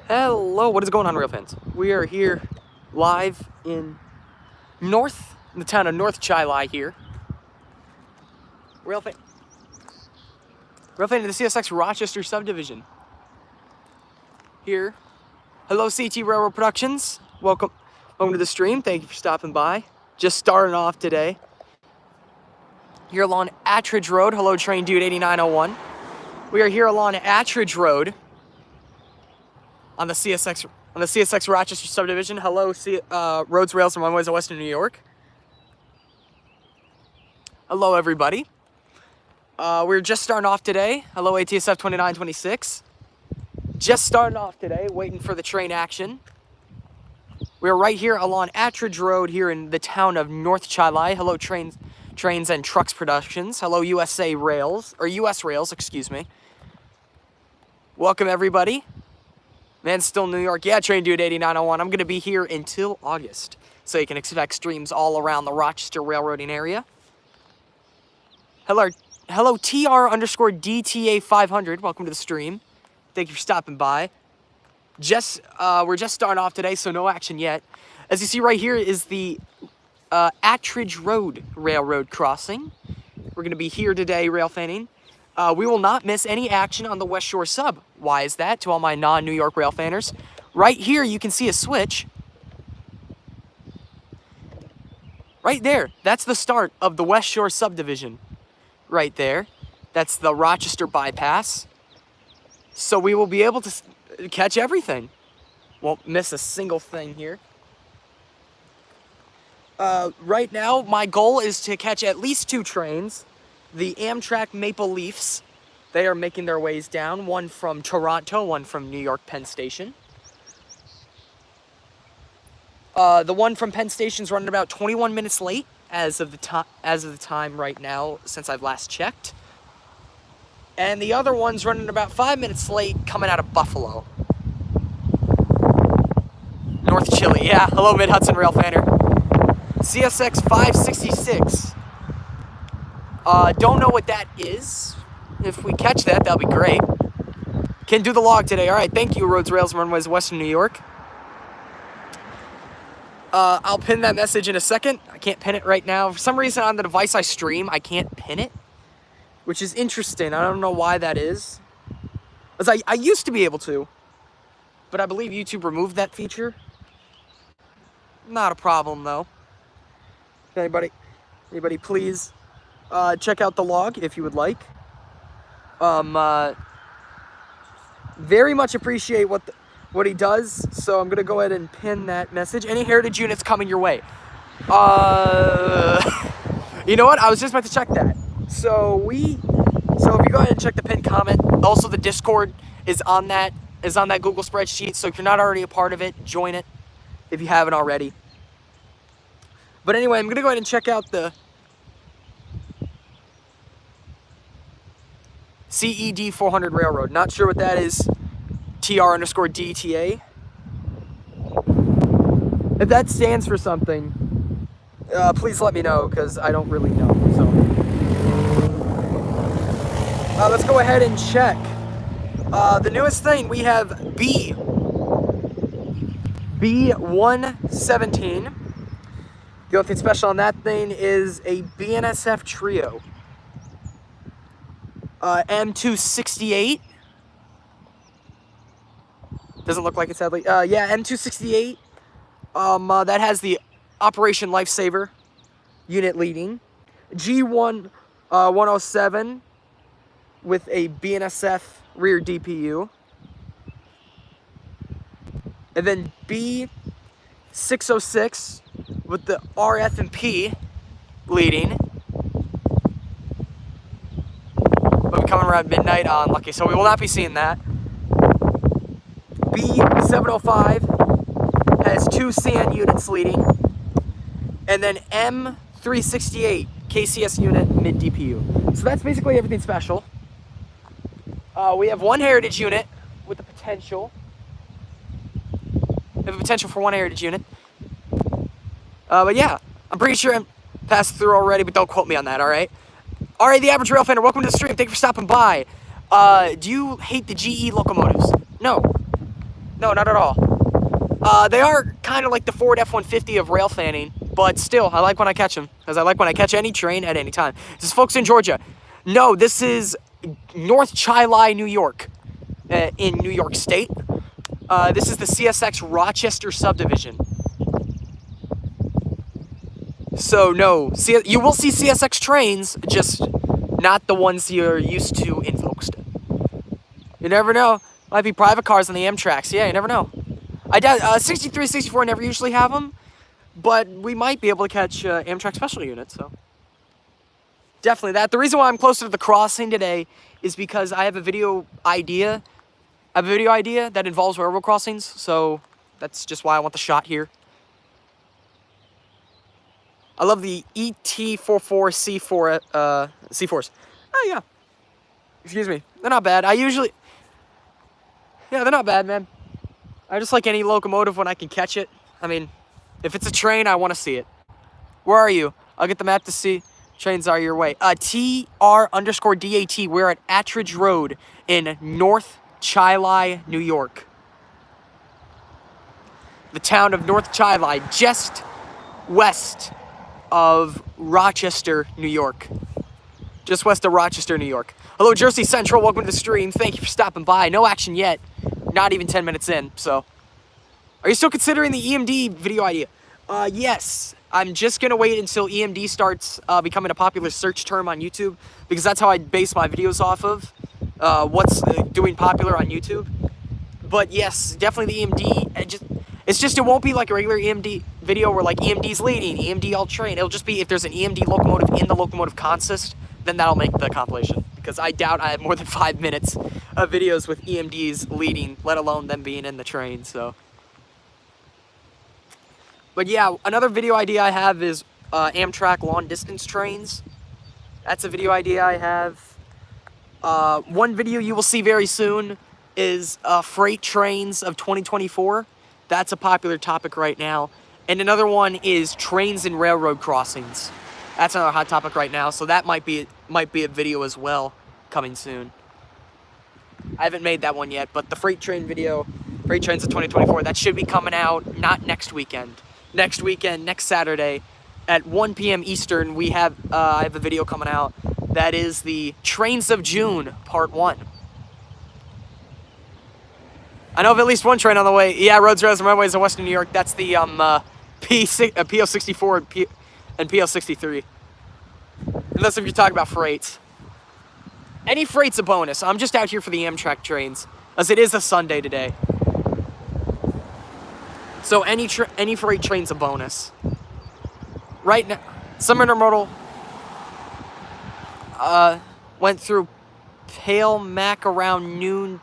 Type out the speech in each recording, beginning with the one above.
Hello, what is going on, Rail fans? We are here live in the town of North Chilai here. Railfanning in the CSX Rochester Subdivision. Here. Hello, CT Railroad Productions. Welcome to the stream. Thank you for stopping by. Just starting off today. Here along Attridge Road. Hello, Train Dude 8901. We are here along Attridge Road. On the CSX Rochester Subdivision. Hello, Roads, Rails, and Runways of Western New York. Hello, everybody. We're just starting off today. Hello, ATSF 2926. Just starting off today, waiting for the train action. We're right here along Attridge Road here in the town of North Chilai. Hello, Trains and Trucks Productions. Hello, US Rails, excuse me. Welcome, everybody. Man, still New York. Yeah, Train Dude 8901. I'm going to be here until August. So you can expect streams all around the Rochester railroading area. Hello TR_DTA 500. Welcome to the stream. Thank you for stopping by. We're just starting off today, so no action yet. As you see right here is the Attridge Road Railroad crossing. We're going to be here today, Railfanning. We will not miss any action on the West Shore sub. Why is that? To all my non-New York Railfanners. Right here, you can see a switch. Right there. That's the start of the West Shore subdivision. Right there. That's the Rochester bypass. So we will be able to catch everything. Won't miss a single thing here. Right now, my goal is to catch at least 2 trains. The Amtrak Maple Leafs, they are making their ways down. One from Toronto, one from New York Penn Station. The one from Penn Station's running about 21 minutes late as of the time right now since I've last checked. And the other one's running about 5 minutes late coming out of Buffalo. North Chile, yeah. Hello, Mid-Hudson Railfanner. CSX 566. Don't know what that is. If we catch that, that'll be great. Can do the log today. All right, thank you, Roads, Rails, and Runways, Western New York. I'll pin that message in a second. I can't pin it right now. For some reason, on the device I stream, I can't pin it, which is interesting. I don't know why that is. As I used to be able to, but I believe YouTube removed that feature. Not a problem, though. Anybody please check out the log if you would like. Very much appreciate what he does, so I'm gonna go ahead and pin that message. Any heritage units coming your way? You know what? I was just about to check that. So if you go ahead and check the pinned comment, also the Discord is on that Google spreadsheet. So if you're not already a part of it, join it if you haven't already. But anyway, I'm gonna go ahead and check out the CED 400 Railroad. Not sure what that is. TR_DTA. If that stands for something, please let me know, because I don't really know. So let's go ahead and check. The newest thing, we have B117. The only thing special on that thing is a BNSF trio. M268. Doesn't look like it, sadly. Yeah, M268. That has the Operation Lifesaver unit leading. G1 107 with a BNSF rear DPU. And then B606 with the RF&P leading. Coming around midnight on Lucky, so we will not be seeing that. B705 has 2 CN units leading, and then M368 KCS unit mid DPU. So that's basically everything special. We have 1 heritage unit with the potential. We have a potential for 1 heritage unit. But yeah, I'm pretty sure I'm passed through already, but don't quote me on that, all right? All right, the average Railfanner, welcome to the stream. Thank you for stopping by. Do you hate the GE locomotives? No. No, not at all. They are kind of like the Ford F-150 of Railfanning, but still, I like when I catch them, because I like when I catch any train at any time. This is folks in Georgia. No, this is North Chili, New York, in New York State. This is the CSX Rochester Subdivision. So no, you will see CSX trains, just not the ones you're used to in Folkestone. You never know. Might be private cars on the Amtraks. Yeah, you never know. I doubt 63, 64 never usually have them, but we might be able to catch Amtrak special units. So definitely that. The reason why I'm closer to the crossing today is because I have a video idea. I have a video idea that involves railroad crossings. So that's just why I want the shot here. I love the ET44C4 C4s. Oh yeah. Excuse me. They're not bad. Yeah, they're not bad, man. I just like any locomotive when I can catch it. I mean, if it's a train, I want to see it. Where are you? I'll get the map to see. Trains are your way. TR_DAT. We're at Attridge Road in North Chili, New York. The town of North Chili, just west of Rochester, New York. Just west of Rochester, New York. Hello, Jersey Central. Welcome to the stream. Thank you for stopping by. No action yet. Not even 10 minutes in, so. Are you still considering the EMD video idea? Yes. I'm just going to wait until EMD starts becoming a popular search term on YouTube, because that's how I base my videos off of. What's doing popular on YouTube. But yes, definitely the EMD. It won't be like a regular EMD video where like EMD's leading, EMD all train. It'll just be if there's an EMD locomotive in the locomotive consist, then that'll make the compilation. Because I doubt I have more than 5 minutes of videos with EMDs leading, let alone them being in the train, so. But yeah, another video idea I have is Amtrak long distance trains. That's a video idea I have. One video you will see very soon is freight trains of 2024. That's a popular topic right now. And another one is trains and railroad crossings. That's another hot topic right now, so that might be a video as well coming soon. I haven't made that one yet, but the freight train video, freight trains of 2024, that should be coming out not next weekend. Next weekend, next Saturday, at 1 p.m. Eastern, I have a video coming out. That is the Trains of June, Part 1. I know of at least one train on the way. Yeah, roads, rails, and railways in Western New York. That's the PO64 and PO63. Unless if you're talking about freights. Any freight's a bonus. I'm just out here for the Amtrak trains, as it is a Sunday today. So any freight train's a bonus. Right now, some intermodal went through Pale Mac around noon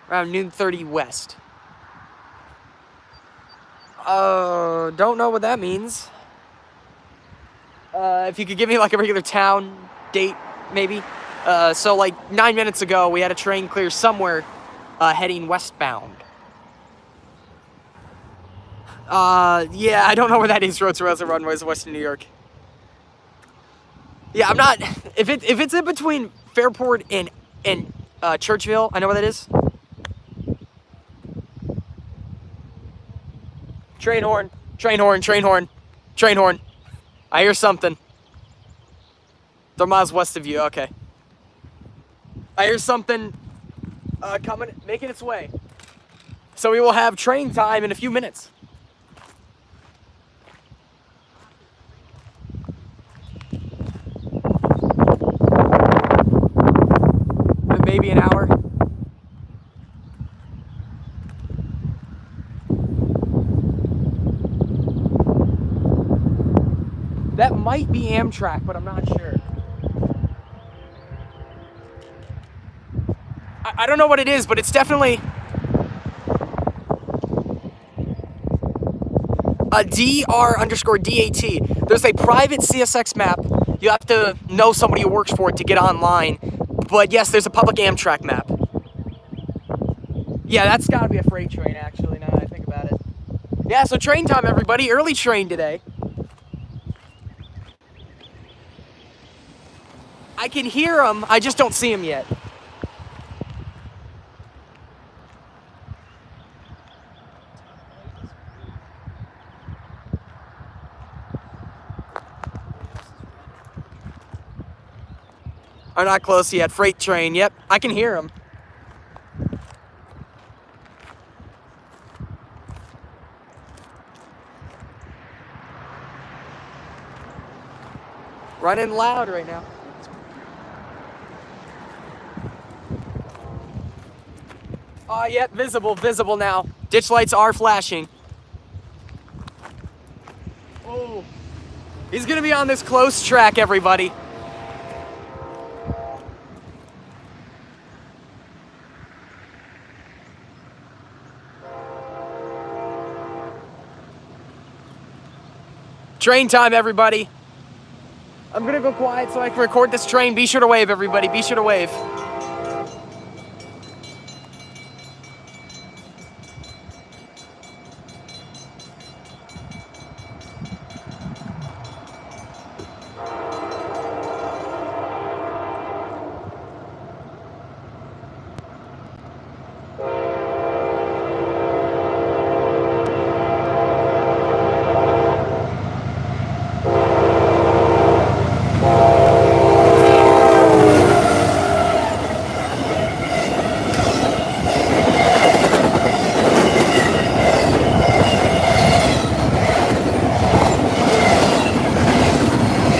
30 west. Don't know what that means. If you could give me like a regular town date, maybe. So like 9 minutes ago, we had a train clear somewhere heading westbound. Yeah, I don't know where that is. Roads, rails, and runways in Western New York. Yeah, I'm not. If it's in between Fairport and Churchville, I know where that is. Train horn, train horn, train horn, train horn. I hear something. They're miles west of you. Okay. I hear something coming, making its way. So we will have train time in a few minutes. Maybe an hour. That might be Amtrak, but I'm not sure. I don't know what it is, but it's definitely a DR_DAT. There's a private CSX map. You have to know somebody who works for it to get online. But yes, there's a public Amtrak map. Yeah, that's gotta be a freight train, actually, now that I think about it. Yeah, so train time, everybody. Early train today. I can hear them, I just don't see them yet. Are not close yet. Freight train. Yep, I can hear them. Running loud right now. Yep, visible now. Ditch lights are flashing. Oh, he's gonna be on this close track, everybody. Train time, everybody. I'm gonna go quiet so I can record this train. Be sure to wave, everybody. Be sure to wave.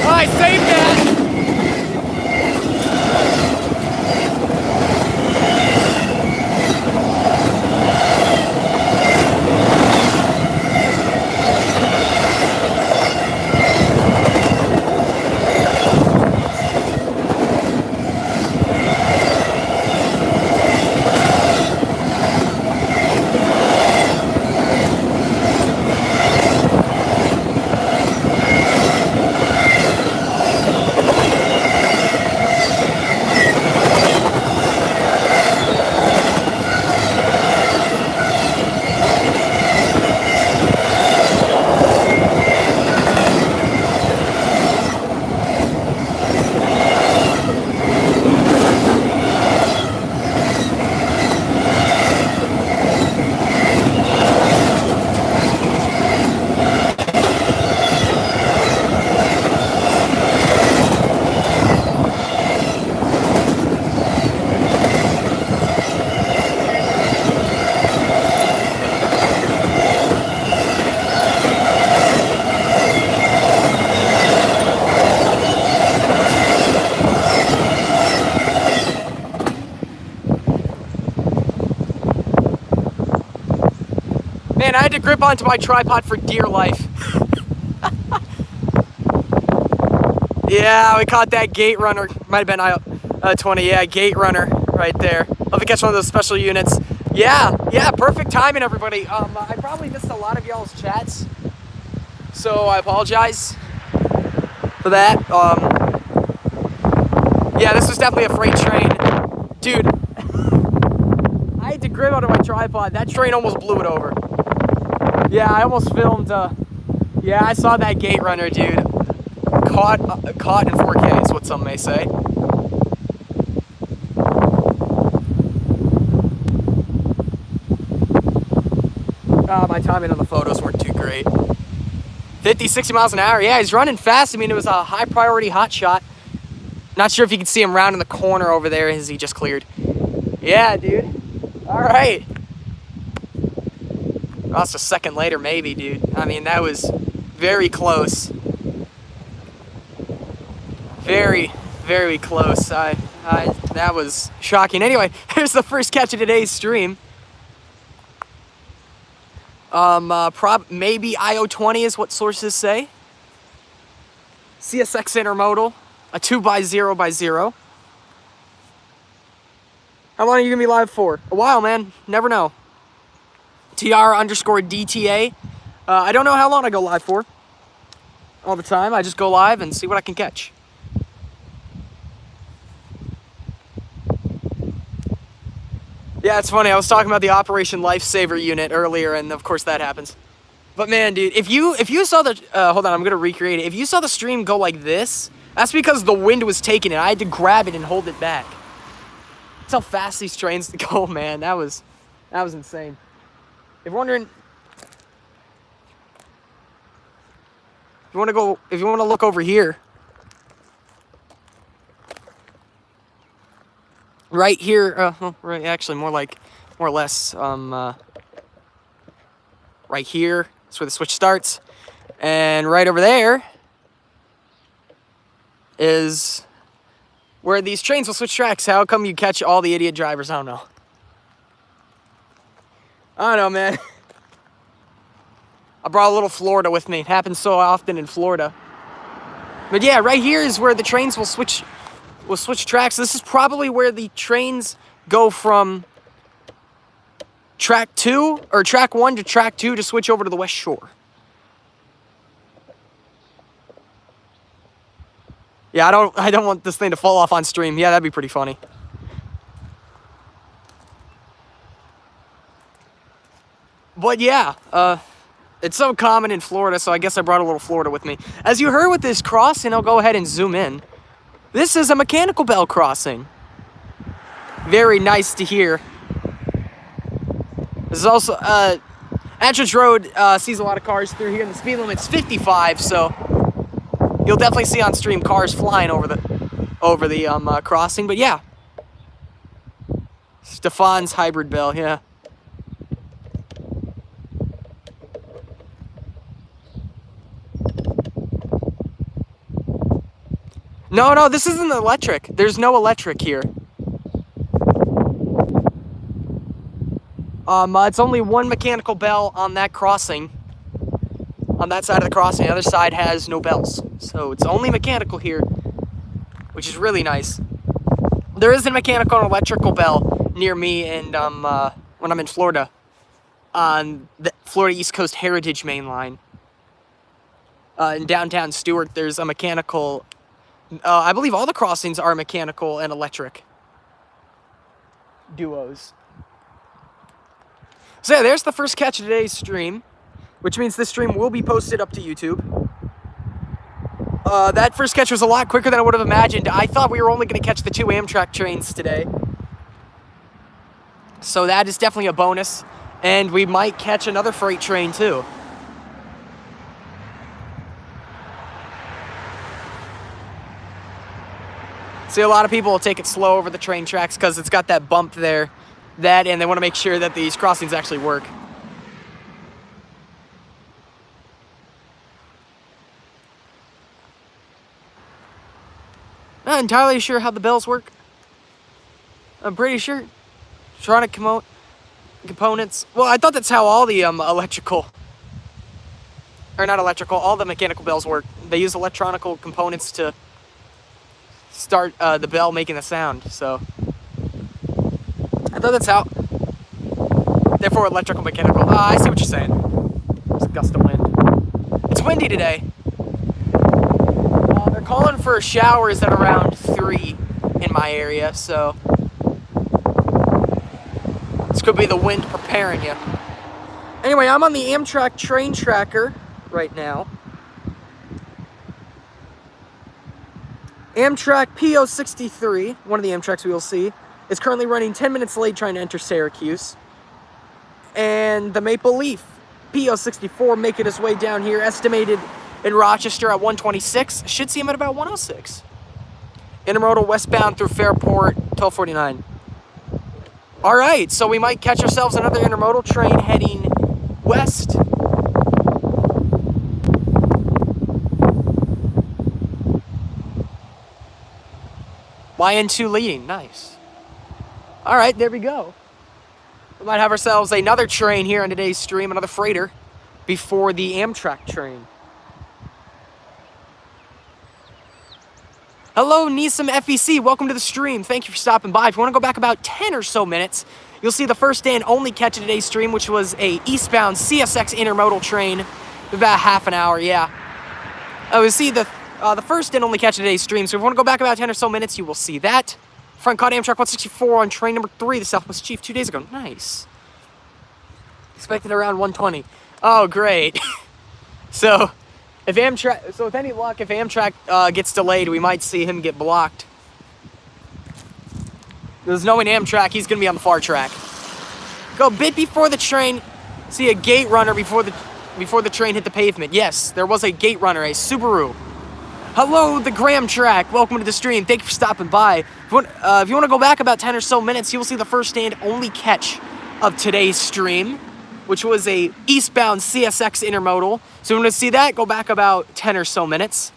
I saved that. Man, I had to grip onto my tripod for dear life. Yeah, we caught that gate runner. Might have been 20. Yeah, gate runner right there. I'll catch one of those special units. Yeah, perfect timing, everybody. I probably missed a lot of y'all's chats, so I apologize for that. Yeah, this was definitely a freight train. Dude, I had to grip onto my tripod. That train almost blew it over. Yeah, I almost filmed, yeah, I saw that gate runner, dude. Caught in 4K is what some may say. My timing on the photos weren't too great. 50, 60 miles an hour. Yeah, he's running fast. I mean, it was a high priority hot shot. Not sure if you can see him round in the corner over there as he just cleared. Yeah, dude. All right. That's a second later, maybe, dude. I mean, that was very close. Very, very close. That was shocking. Anyway, here's the first catch of today's stream. Maybe IO20 is what sources say. CSX intermodal, a 2x0x0. How long are you gonna be live for? A while, man. Never know. TR_DTA. I don't know how long I go live for. All the time. I just go live and see what I can catch. Yeah, it's funny. I was talking about the Operation Lifesaver unit earlier, and of course that happens. But man, dude, if you saw the hold on, I'm gonna recreate it. If you saw the stream go like this, that's because the wind was taking it. I had to grab it and hold it back. That's how fast these trains go, man. That was insane. If you're wondering, if you want to look over here, right here, well, right, actually more or less, right here, that's where the switch starts. And right over there is where these trains will switch tracks. How come you catch all the idiot drivers? I don't know. I don't know, man. I brought a little Florida with me. It happens so often in Florida. But yeah, right here is where the trains will switch tracks. This is probably where the trains go from track 2 or track 1 to track 2 to switch over to the West Shore. Yeah, I don't want this thing to fall off on stream. Yeah, that'd be pretty funny. But yeah, it's so common in Florida, so I guess I brought a little Florida with me. As you heard with this crossing, I'll go ahead and zoom in. This is a mechanical bell crossing. Very nice to hear. This is also, Attridge Road sees a lot of cars through here, and the speed limit's 55, so you'll definitely see on stream cars flying over the crossing. But yeah, Stefan's hybrid bell, yeah. No, this isn't electric. There's no electric here. It's only one mechanical bell on that crossing. On that side of the crossing, the other side has no bells. So it's only mechanical here, which is really nice. There is a mechanical and electrical bell near me, and when I'm in Florida, on the Florida East Coast Heritage Main Line. In downtown Stuart, there's a mechanical. I believe all the crossings are mechanical and electric duos. So yeah, there's the first catch of today's stream, which means this stream will be posted up to YouTube. That first catch was a lot quicker than I would have imagined. I thought we were only going to catch the 2 Amtrak trains today. So that is definitely a bonus. And we might catch another freight train too. See, a lot of people will take it slow over the train tracks because it's got that bump there. And they want to make sure that these crossings actually work. Not entirely sure how the bells work. I'm pretty sure. Electronic components. Well, I thought that's how all the electrical, or not electrical, all the mechanical bells work. They use electronical components to start the bell making a sound. So I thought that's how. Therefore, electrical, mechanical. I see what you're saying. It's a gust of wind. It's windy today. They're calling for showers at around 3 in my area, so this could be the wind preparing you. Anyway, I'm on the Amtrak train tracker right now. Amtrak PO63, one of the Amtraks we will see, is currently running 10 minutes late trying to enter Syracuse. And the Maple Leaf PO64 making his way down here, estimated in Rochester at 126. Should see him at about 106. Intermodal westbound through Fairport, 1249. All right, so we might catch ourselves another intermodal train heading west. YN2 leading, nice. All right, there we go. We might have ourselves another train here on today's stream, another freighter, before the Amtrak train. Hello, Neesom FEC. Welcome to the stream. Thank you for stopping by. If you want to go back about 10 or so minutes, you'll see the first and only catch of today's stream, which was a eastbound CSX intermodal train. About half an hour, yeah. We'll see the first and only catch of today's stream. So if you want to go back about 10 or so minutes, you will see that. Front caught Amtrak 164 on train number 3, the Southwest Chief, 2 days ago. Nice. Expected around 120. Oh, great. So if with any luck, if Amtrak gets delayed, we might see him get blocked. There's knowing Amtrak, he's going to be on the far track. Go a bit before the train. See a gate runner before the train hit the pavement. Yes, there was a gate runner, a Subaru. Hello, the Graham Track. Welcome to the stream. Thank you for stopping by. If you want to go back about 10 or so minutes, you will see the first and only catch of today's stream, which was a eastbound CSX intermodal. So if you want to see that, go back about 10 or so minutes.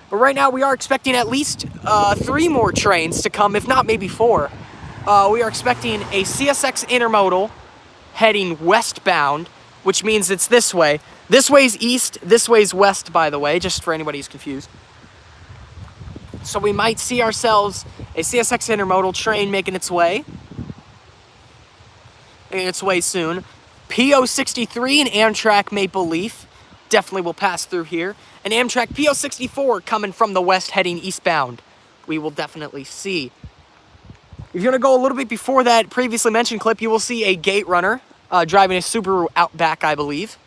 But right now, we are expecting at least 3 more trains to come, if not maybe 4. We are expecting a CSX intermodal heading westbound, which means it's this way. This way's east, this way's west, by the way, just for anybody who's confused. So we might see ourselves a CSX intermodal train making its way soon. PO63 and Amtrak Maple Leaf definitely will pass through here. And Amtrak PO64 coming from the west heading eastbound. We will definitely see. If you want to go a little bit before that previously mentioned clip, you will see a gate runner driving a Subaru Outback, I believe.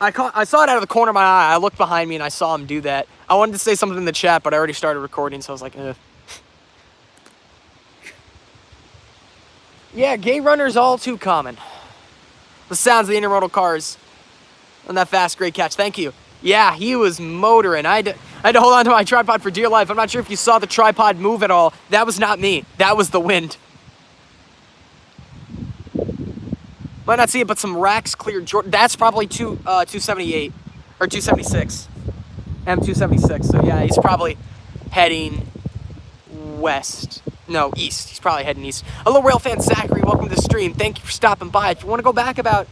I saw it out of the corner of my eye. I looked behind me and I saw him do that. I wanted to say something in the chat, but I already started recording, so I was like, eh. Yeah, gate runners all too common. The sounds of the intermodal cars on that fast, great catch. Thank you. Yeah, he was motoring. I had to hold on to my tripod for dear life. I'm not sure if you saw the tripod move at all. That was not me. That was the wind. Might not see it, but some racks cleared. That's probably 278 or 276. M276. So yeah, he's probably heading west. No, east. He's probably heading east. Hello, Railfan Zachary. Welcome to the stream. Thank you for stopping by. If you want to go back about,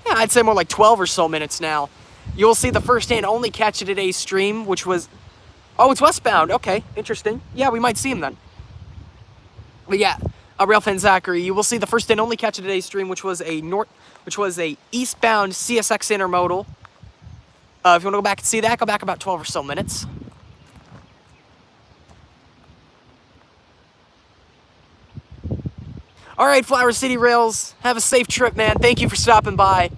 yeah, I'd say more like 12 or so minutes now, you'll see the first and only catch of today's stream, which was, oh, it's westbound. Okay, interesting. Yeah, we might see him then. But yeah. Railfan Zachary, you will see the first and only catch of today's stream, which was a eastbound CSX intermodal. If you want to go back and see that, go back about 12 or so minutes. All right, Flower City Rails, have a safe trip, man. Thank you for stopping by.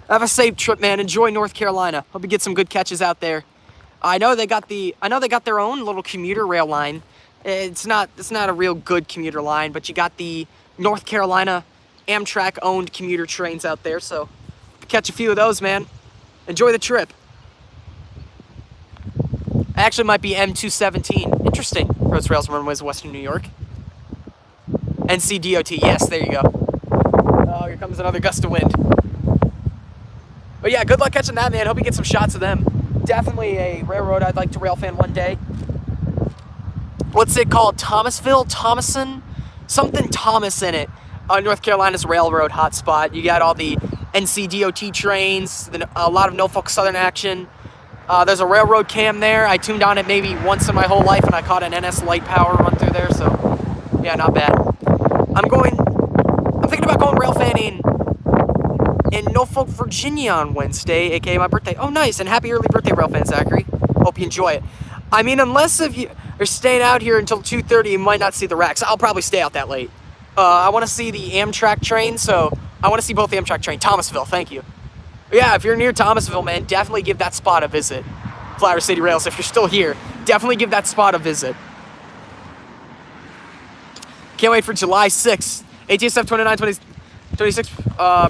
Have a safe trip, man. Enjoy North Carolina. Hope you get some good catches out there. I know they got their own little commuter rail line. It's not a real good commuter line, but you got the North Carolina Amtrak owned commuter trains out there, so catch a few of those, man. Enjoy the trip. Actually might be M217. Interesting. Roads, Rails, Runways, Western New York. NCDOT. Yes, there you go. Oh, here comes another gust of wind. But yeah, good luck catching that, man. Hope you get some shots of them. Definitely a railroad I'd like to railfan one day. What's it called? Thomasville? Thomason? Something Thomas in it. North Carolina's railroad hotspot. You got all the NCDOT trains, a lot of Norfolk Southern action. There's a railroad cam there. I tuned on it maybe once in my whole life, and I caught an NS Light Power run through there, so yeah, not bad. I'm thinking about going railfanning in Norfolk, Virginia on Wednesday, aka my birthday. Oh, nice, and happy early birthday, Railfan Zachary. Hope you enjoy it. I mean, unless if you are staying out here until 2:30, you might not see the racks. I'll probably stay out that late. I want to see the Amtrak train, so I want to see both the Amtrak train. Thomasville, thank you. But yeah, if you're near Thomasville, man, definitely give that spot a visit. Flower City Rails, if you're still here, definitely give that spot a visit. Can't wait for July 6th. ATSF 2926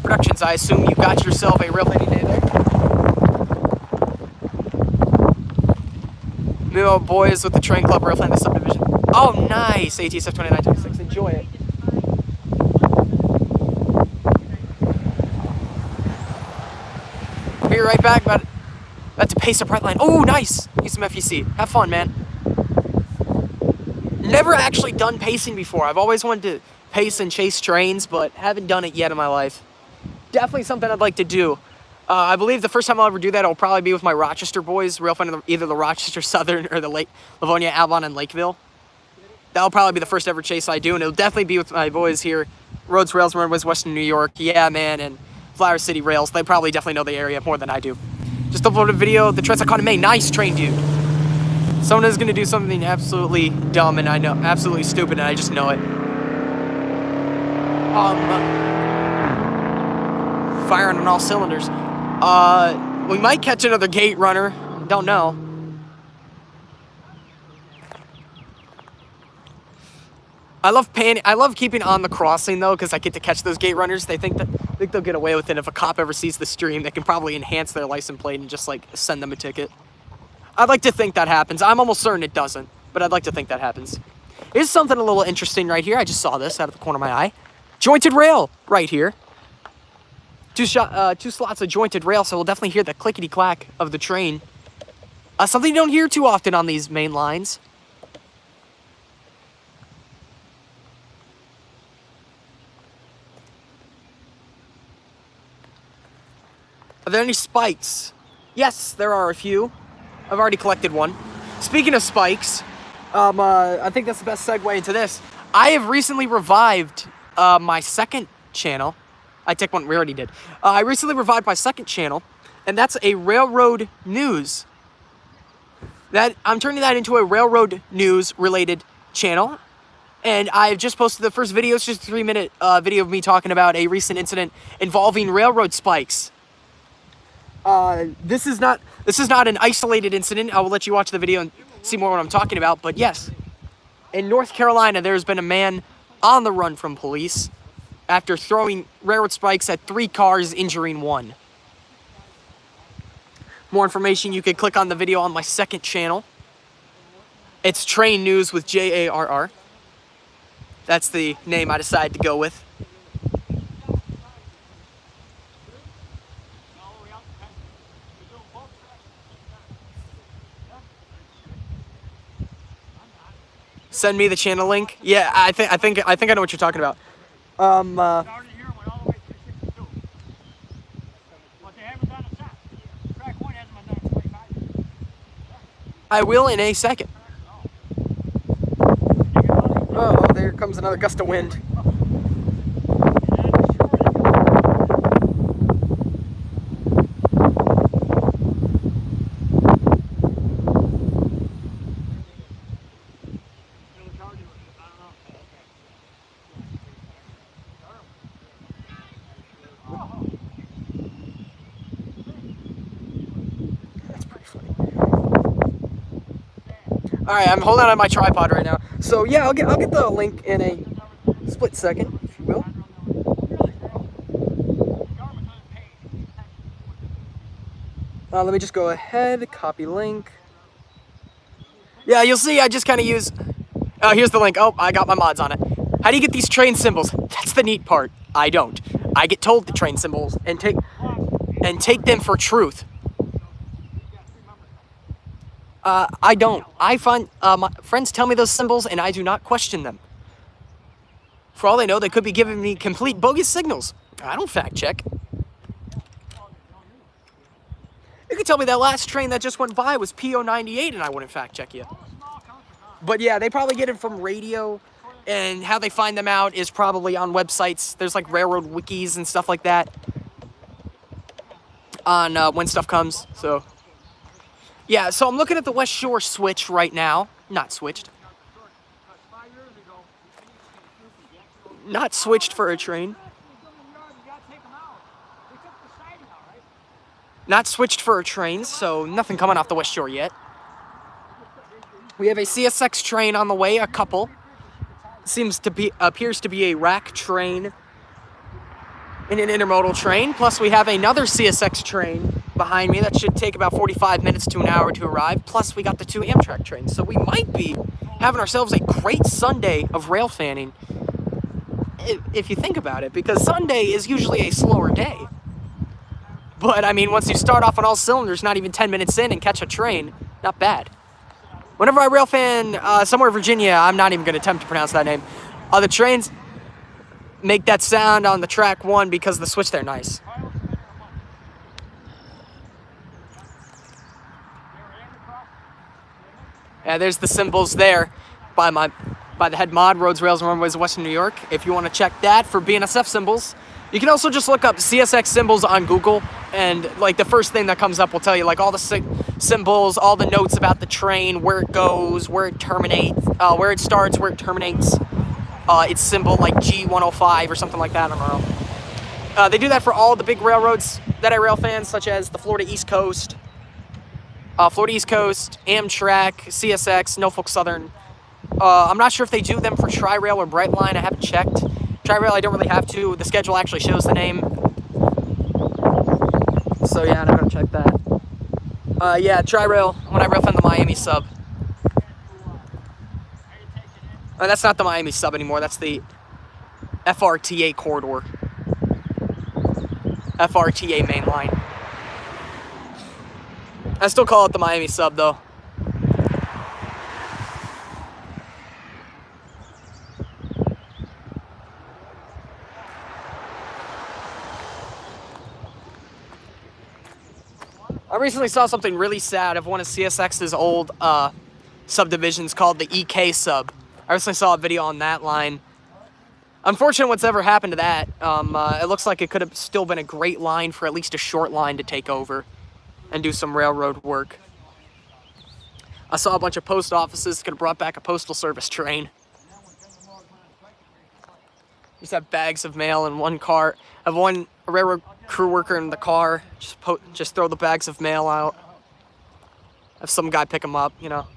Productions. I assume you got yourself a railfanning day there. New boys with the train club railfan the Subdivision. Oh, nice. ATSF 2926. Enjoy it. Be right back. About to pace a bright line. Oh, nice. Use some FEC. Have fun, man. Never actually done pacing before. I've always wanted to pace and chase trains, but haven't done it yet in my life. Definitely something I'd like to do. I believe the first time I'll ever do that will probably be with my Rochester boys, railfan either the Rochester Southern or the Livonia, Avon, and Lakeville. That'll probably be the first ever chase I do, and it'll definitely be with my boys here. Roads, Rails, Runways, Western New York. Yeah, man, and Flower City Rails. They probably definitely know the area more than I do. Just uploaded a video. The trains I caught in May. Nice train, dude. Someone is going to do something absolutely dumb, and I know, absolutely stupid, and I just know it. Firing on all cylinders. We might catch another gate runner. Don't know. I love keeping on the crossing though, because I get to catch those gate runners. They think think they'll get away with it. If a cop ever sees the stream, they can probably enhance their license plate and just like send them a ticket. I'd like to think that happens. I'm almost certain it doesn't, but I'd like to think that happens. Here's something a little interesting right here. I just saw this out of the corner of my eye. Jointed rail right here. Two slots of jointed rail, so we'll definitely hear the clickety-clack of the train. Something you don't hear too often on these main lines. Are there any spikes? Yes, there are a few. I've already collected one. Speaking of spikes, I think that's the best segue into this. I have recently revived my second channel. I take one, we already did. I recently revived my second channel, and that's a railroad news. I'm turning that into a railroad news related channel. And I've just posted the first video. It's just a 3-minute video of me talking about a recent incident involving railroad spikes. This is not an isolated incident. I will let you watch the video and see more what I'm talking about. But yes, in North Carolina, there's been a man on the run from police after throwing railroad spikes at 3 cars, injuring 1. More information, you can click on the video on my second channel. It's Train News with Jarr. That's the name I decided to go with. Send me the channel link. Yeah, I think I know what you're talking about. I will in a second. Oh, there comes another gust of wind. All right, I'm holding on my tripod right now. So yeah, I'll get the link in a split second, if you will. Let me just go ahead, copy link. Yeah, you'll see I just kind of use... Oh, here's the link. Oh, I got my mods on it. How do you get these train symbols? That's the neat part. I don't. I get told the train symbols and take them for truth. I don't. I find my friends tell me those symbols and I do not question them. For all they know, they could be giving me complete bogus signals. I don't fact check. You could tell me that last train that just went by was PO98 and I wouldn't fact check you. But yeah, they probably get it from radio, and how they find them out is probably on websites. There's like railroad wikis and stuff like that on when stuff comes. So yeah, so I'm looking at the West Shore switch right now. Not switched. Not switched for a train. Not switched for a train, so nothing coming off the West Shore yet. We have a CSX train on the way, a couple. Appears to be a rack train and an intermodal train. Plus we have another CSX train behind me that should take about 45 minutes to an hour to arrive. Plus we got the 2 Amtrak trains. So we might be having ourselves a great Sunday of rail fanning, if you think about it, because Sunday is usually a slower day. But I mean, once you start off on all cylinders, not even 10 minutes in, and catch a train, not bad. Whenever I rail fan somewhere in Virginia, I'm not even going to attempt to pronounce that name. The trains make that sound on the track 1 because the switch there nice. Yeah, there's the symbols there by the head mod, Roads, Rails, and Runways of Western New York. If you want to check that for BNSF symbols. You can also just look up CSX symbols on Google, and like the first thing that comes up will tell you like all the symbols, all the notes about the train, where it goes, where it terminates, where it starts, where it terminates. Its symbol like G105 or something like that, I don't know. They do that for all the big railroads that I rail fan, such as the Florida East Coast, Amtrak, CSX, Norfolk Southern. I'm not sure if they do them for Tri-Rail or Brightline. I haven't checked. Tri-Rail, I don't really have to. The schedule actually shows the name. So yeah, I'm not gonna check that. Yeah, Tri-Rail, when I railfan the Miami sub. That's not the Miami sub anymore, that's the FRTA corridor. FRTA main line. I still call it the Miami sub though. I recently saw something really sad of one of CSX's old subdivisions called the EK sub. I recently saw a video on that line. Unfortunate what's ever happened to that. It looks like it could have still been a great line for at least a short line to take over and do some railroad work. I saw a bunch of post offices could have brought back a postal service train. Just have bags of mail in one car. Have one railroad crew worker in the car. Just throw the bags of mail out. Have some guy pick them up, you know.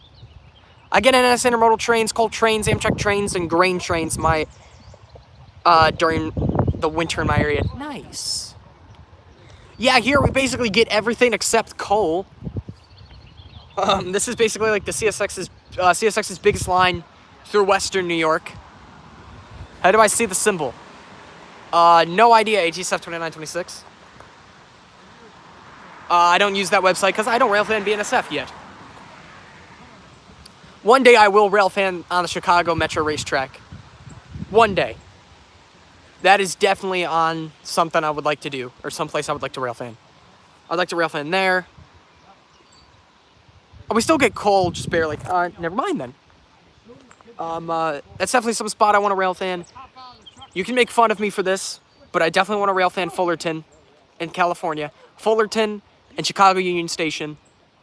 I get NS intermodal trains, coal trains, Amtrak trains, and grain trains during the winter in my area. Nice. Yeah, here we basically get everything except coal. This is basically like the CSX's biggest line through Western New York. How do I see the symbol? No idea, ATSF 2926. I don't use that website because I don't railfan BNSF yet. One day I will railfan on the Chicago Metro racetrack. One day. That is definitely on something I would like to do, or someplace I would like to railfan. I'd like to railfan there. Oh, we still get coal, just barely. Never mind then. That's definitely some spot I want to railfan. You can make fun of me for this, but I definitely want to railfan Fullerton in California. Fullerton and Chicago Union Station.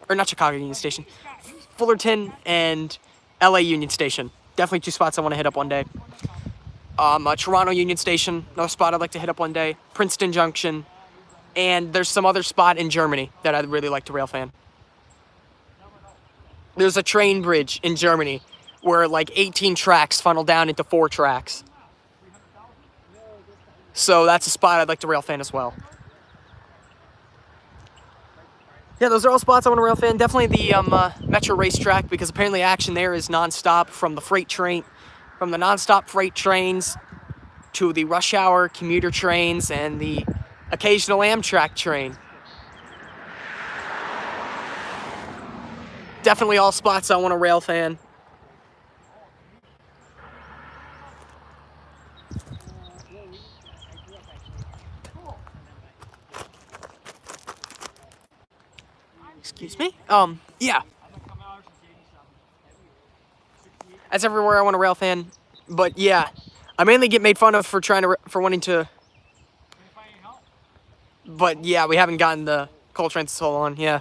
Or not Chicago Union Station. Fullerton and LA Union Station. Definitely two spots I want to hit up one day. Toronto Union Station, another spot I'd like to hit up one day. Princeton Junction. And there's some other spot in Germany that I'd really like to railfan. There's a train bridge in Germany where like 18 tracks funnel down into 4 tracks. So that's a spot I'd like to railfan as well. Yeah, those are all spots I want to railfan. Definitely the Metro racetrack, because apparently action there is nonstop from the freight train, from the nonstop freight trains to the rush hour commuter trains and the occasional Amtrak train. Definitely all spots I want to railfan. Excuse me? Yeah. That's everywhere I want to railfan. But yeah, I mainly get made fun of for wanting to. But yeah, we haven't gotten the coal trains so long. Yeah,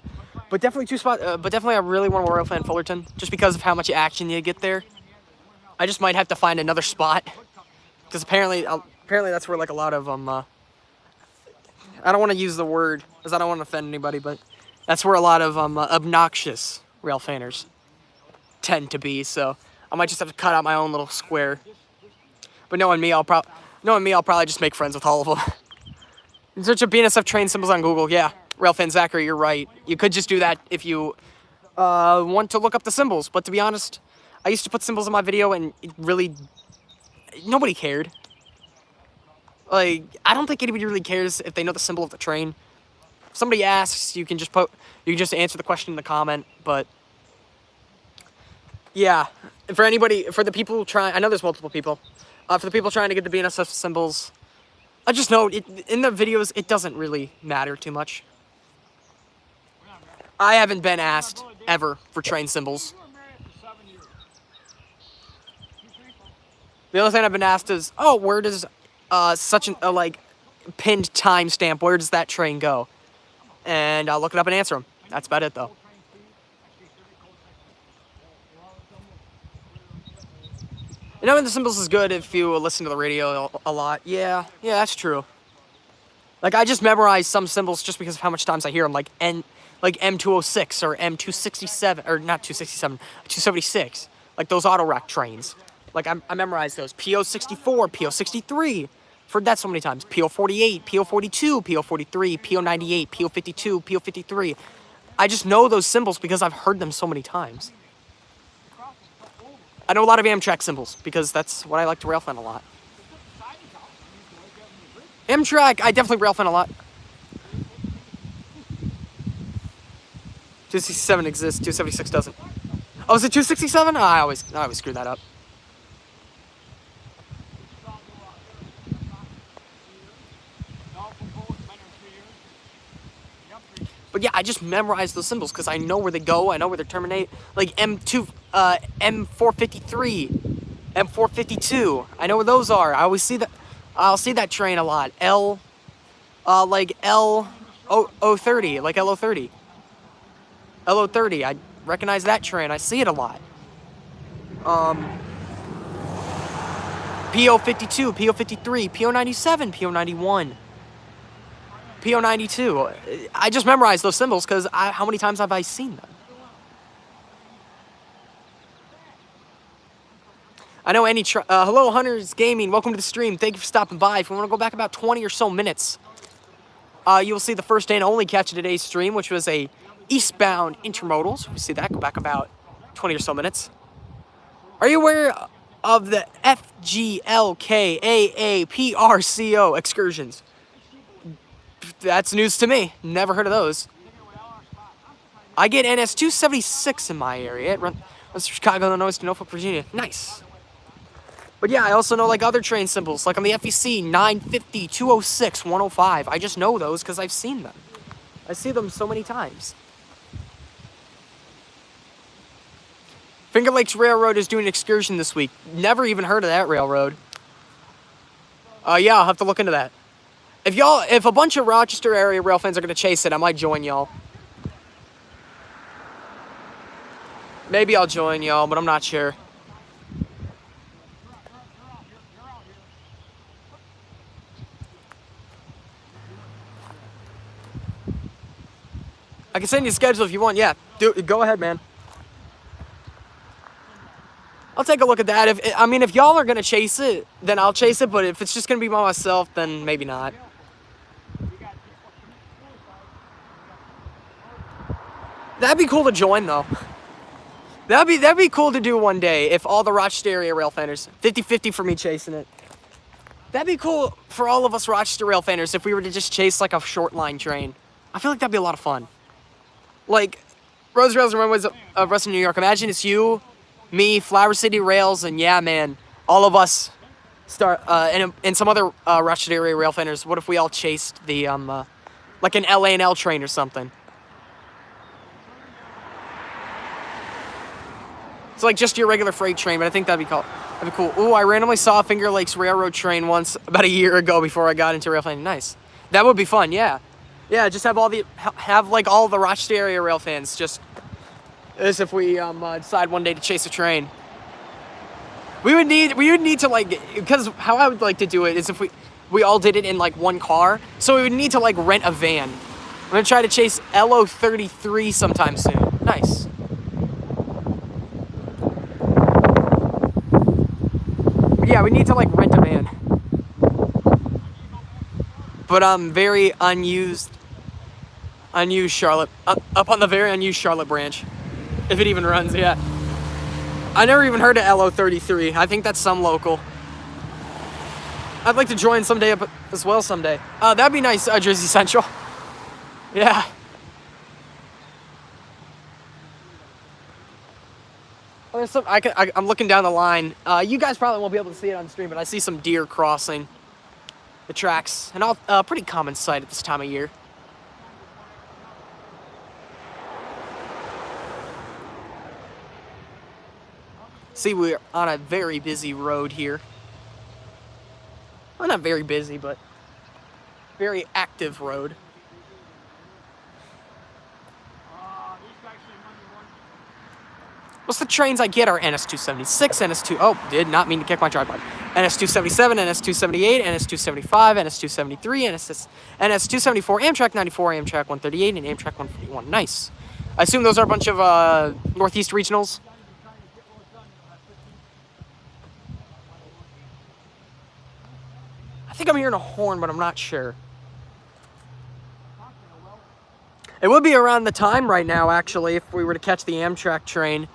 but definitely two spots. But definitely, I really want to railfan Fullerton just because of how much action you get there. I just might have to find another spot because apparently that's where like a lot of I don't want to use the word because I don't want to offend anybody, but that's where a lot of obnoxious railfanners tend to be. So I might just have to cut out my own little square. But knowing me, I'll probably just make friends with all of them. In search of BNSF train symbols on Google. Yeah, Railfan Zachary, you're right. You could just do that if you want to look up the symbols. But to be honest, I used to put symbols in my video and it really, nobody cared. Like, I don't think anybody really cares if they know the symbol of the train. If somebody asks, you can just answer the question in the comment. But yeah, for the people trying, I know there's multiple people. For the people trying to get the BNSF symbols, I just know in the videos it doesn't really matter too much. I haven't been asked ever for train symbols. The only thing I've been asked is, oh, where does such a like pinned timestamp? Where does that train go? And I'll look it up and answer them. That's about it, though. You know, the symbols is good if you listen to the radio a lot. Yeah, that's true. Like, I just memorize some symbols just because of how much times I hear them, like M206 or M267, or not 267, 276. Like those auto rack trains. Like, I memorize those. PO64, PO63, Heard that so many times. PO48, PO42, PO43, PO98, PO52, PO53. I just know those symbols because I've heard them so many times. I know a lot of Amtrak symbols because that's what I like to railfan a lot. Amtrak, I definitely railfan a lot. 267 exists, 276 doesn't. Oh, is it 267? Oh, I always screw that up. But yeah, I just memorize those symbols because I know where they go. I know where they terminate. Like M2, M453, M452. I know where those are. I always see that. I'll see that train a lot. Like L030, like LO30. LO30. I recognize that train. I see it a lot. PO52, PO53, PO97, PO91. PO92. I just memorize those symbols because how many times have I seen them? I know any... hello, Hunters Gaming. Welcome to the stream. Thank you for stopping by. If you want to go back about 20 or so minutes, you will see the first and only catch of today's stream, which was a eastbound intermodal. So we see that. Go back about 20 or so minutes. Are you aware of the FGLKAAPRCO excursions? That's news to me. Never heard of those. I get NS 276 in my area. It runs from Chicago, Illinois to Norfolk, Virginia. Nice. But yeah, I also know like other train symbols, like on the FEC 950, 206, 105. I just know those because I've seen them. I see them so many times. Finger Lakes Railroad is doing an excursion this week. Never even heard of that railroad. Yeah, I'll have to look into that. If a bunch of Rochester area rail fans are gonna chase it, I might join y'all. Maybe I'll join y'all, but I'm not sure. I can send you a schedule if you want. Yeah, go ahead, man. I'll take a look at that. If y'all are gonna chase it, then I'll chase it. But if it's just gonna be by myself, then maybe not. That'd be cool to join, though. That'd be cool to do one day if all the Rochester area rail fanners, 50-50 for me chasing it. That'd be cool for all of us Rochester rail fanners if we were to just chase like a short line train. I feel like that'd be a lot of fun. Like, Roads, Rails, and Runways of Western New York. Imagine it's you, me, Flower City Rails, and yeah, man, all of us start, and some other Rochester area rail fanners. What if we all chased the, like an LA&L train or something? It's like just your regular freight train, but I think that'd be cool. Ooh, I randomly saw a Finger Lakes Railroad train once about a year ago before I got into railfanning. Nice. That would be fun, yeah. Yeah, just have all the Rochester area rail fans just as if we decide one day to chase a train. We would need to like, because how I would like to do it is if we all did it in like one car. So we would need to like rent a van. I'm gonna try to chase LO33 sometime soon. Nice. Yeah, we need to like rent a van. But very unused Charlotte, up on the very unused Charlotte branch, if it even runs. Yeah, I never even heard of LO33. I think that's some local. I'd like to join someday up as well someday. That'd be nice. Jersey Central. Yeah. There's some. I'm looking down the line. You guys probably won't be able to see it on the stream, but I see some deer crossing the tracks, and pretty common sight at this time of year. See, we're on a very busy road here. Well, not very busy, but very active road. What's the trains I get are NS276, NS2... Oh, did not mean to kick my tripod. NS277, NS278, NS275, NS273, NS274, Amtrak 94, Amtrak 138, and Amtrak 141. Nice. I assume those are a bunch of Northeast regionals. think I'm hearing a horn, but I'm not sure. It would be around the time right now, actually, if we were to catch the Amtrak train.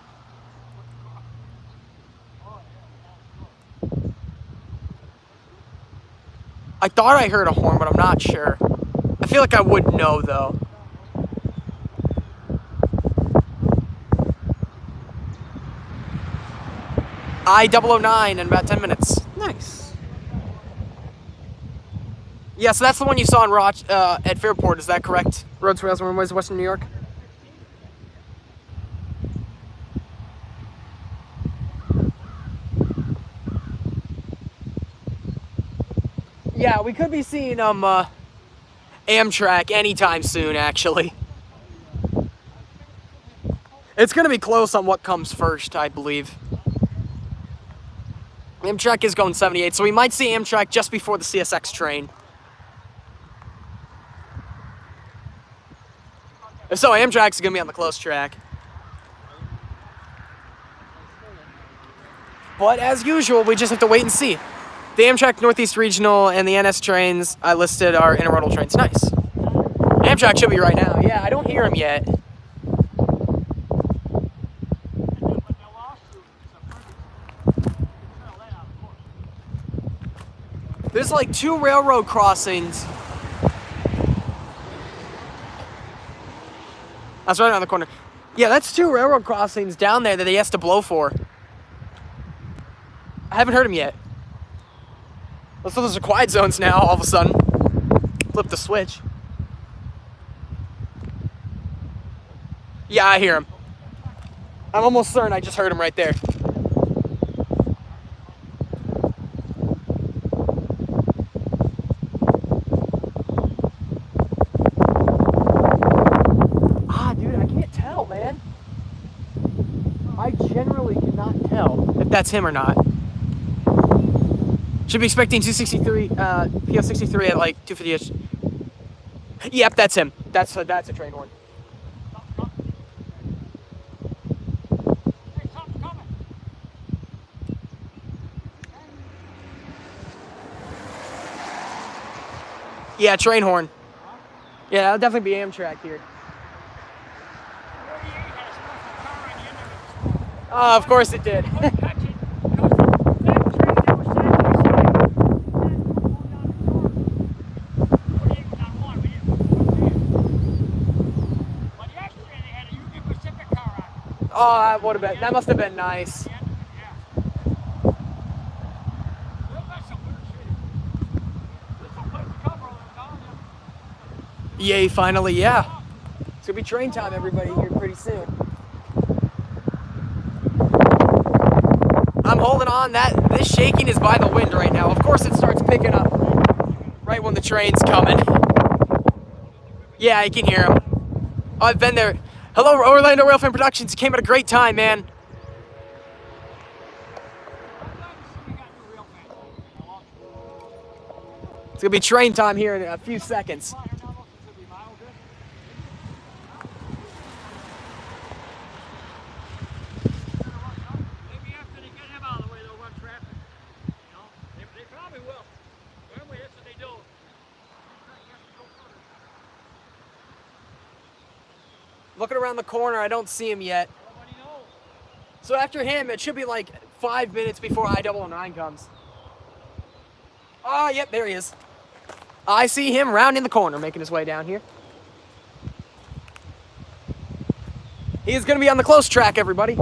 I thought I heard a horn, but I'm not sure. I feel like I would know, though. I-009 in about 10 minutes. Nice. Yeah, so that's the one you saw in at Fairport, is that correct? Roads, Rails, and Runways, Western New York? Yeah, we could be seeing Amtrak anytime soon, actually. It's going to be close on what comes first, I believe. Amtrak is going 78, so we might see Amtrak just before the CSX train. If so, Amtrak's going to be on the close track. But as usual, we just have to wait and see. The Amtrak Northeast Regional and the NS trains I listed are intermodal trains. Nice. Amtrak should be right now. Yeah, I don't hear him yet. There's like 2 railroad crossings. That's right around the corner. Yeah, that's 2 railroad crossings down there that he has to blow for. I haven't heard him yet. Let's those are quiet zones now, all of a sudden. Flip the switch. Yeah, I hear him. I'm almost certain I just heard him right there. Dude, I can't tell, man. I generally cannot tell if that's him or not. Should be expecting 263, PO63 at like 250-ish. Yep, that's him. That's a train horn. Yeah, train horn. Yeah, that'll definitely be Amtrak here. Oh, of course it did. Oh, that would have been. That must have been nice. Yay! Finally, yeah. It's gonna be train time, everybody, here pretty soon. I'm holding on. This shaking is by the wind right now. Of course, it starts picking up right when the train's coming. Yeah, I can hear him. Oh, I've been there. Hello, Orlando Railfan Productions. You came at a great time, man. It's gonna be train time here in a few seconds. Looking around the corner, I don't see him yet. So after him, it should be like 5 minutes before I-009 comes. Oh, yep, there he is. I see him rounding the corner, making his way down here. He is going to be on the close track, everybody.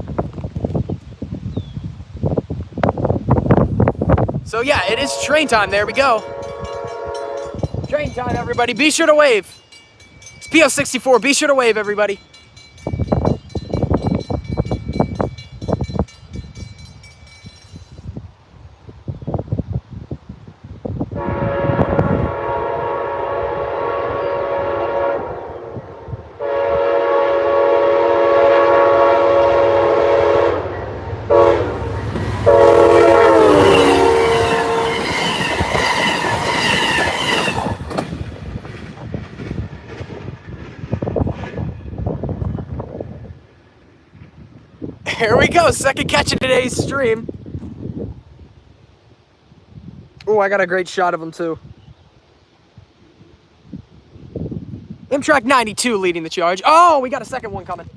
So yeah, it is train time. There we go. Train time, everybody. Be sure to wave. It's PO64. Be sure to wave, everybody. Here we go, second catch of today's stream. Ooh, Oh, I got a great shot of him too. Amtrak 92 leading the charge. Oh, we got a second one coming.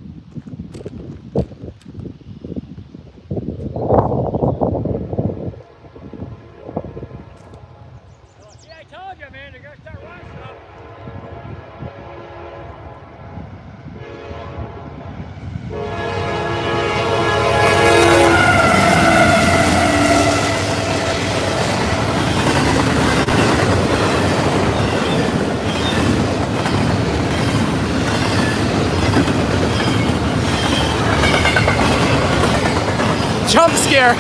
Yeah, I told you, man, they're gonna start running stuff. Jump scare.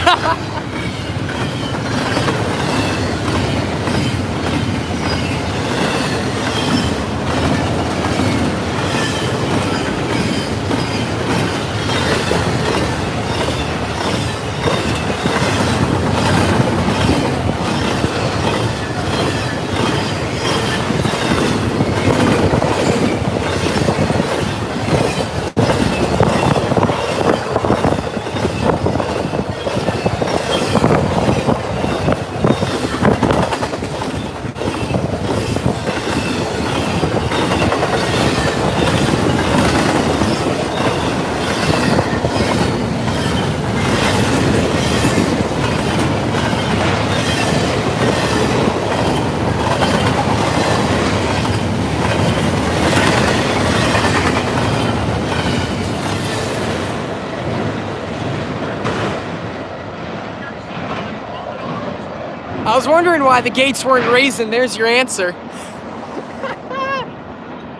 I was wondering why the gates weren't raising. There's your answer.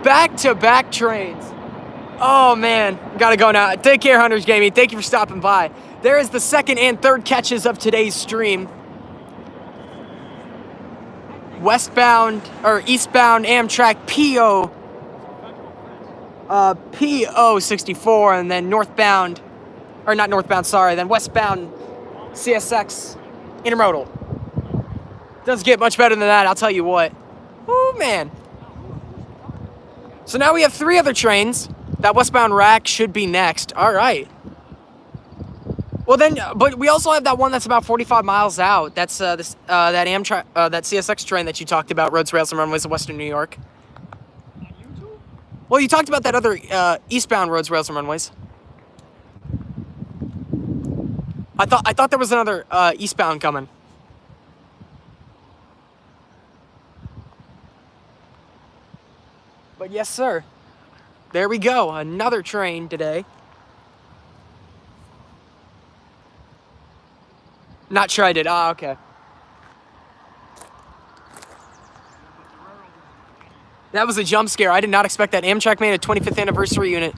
Back-to-back trains. Oh, man. Gotta go now. Take care, Hunters Gaming. Thank you for stopping by. There is the second and third catches of today's stream. Westbound, or eastbound Amtrak PO 64, and then northbound, or not northbound, sorry, then westbound CSX intermodal. Doesn't get much better than that, I'll tell you what. Oh, man. So now we have 3 other trains. That westbound rack should be next. All right. Well then, but we also have that one that's about 45 miles out. That's that Amtrak, that CSX train that you talked about, Roads, Rails, and Runways of Western New York. Well, you talked about that other eastbound Roads, Rails, and Runways. I thought there was another eastbound coming. But yes, sir. There we go. Another train today. Not sure I did. Ah, okay. That was a jump scare. I did not expect that. Amtrak made a 25th anniversary unit.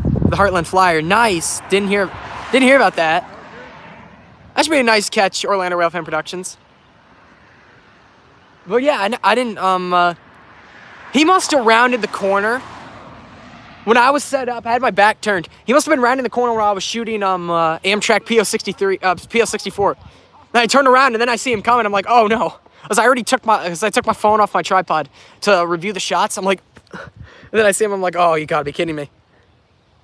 The Heartland Flyer. Nice. Didn't hear about that. That should be a nice catch, Orlando Railfan Productions. But yeah, I didn't, he must have rounded the corner. When I was set up, I had my back turned. He must have been rounding the corner where I was shooting Amtrak PO64. Then I turned around and then I see him coming. I'm like, oh no. I took my phone off my tripod to review the shots. I'm like, and then I see him. I'm like, oh, you gotta be kidding me.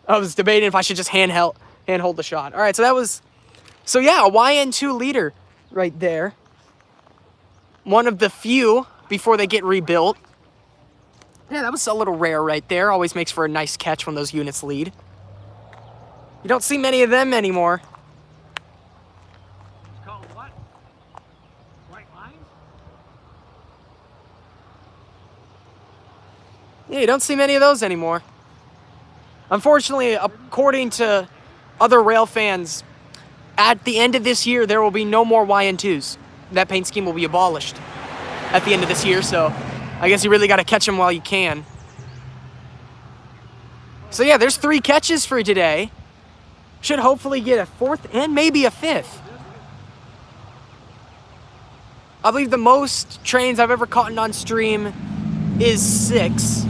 I was debating if I should just handhold the shot. All right, so yeah, a YN2 leader right there. One of the few before they get rebuilt. Yeah, that was a little rare right there. Always makes for a nice catch when those units lead. You don't see many of them anymore. It's called what? White lines? Yeah, you don't see many of those anymore. Unfortunately, according to other rail fans, at the end of this year, there will be no more YN2s. That paint scheme will be abolished at the end of this year, so I guess you really got to catch them while you can. So yeah, there's 3 catches for today. Should hopefully get a 4th and maybe a 5th. I believe the most trains I've ever caught on stream is 6.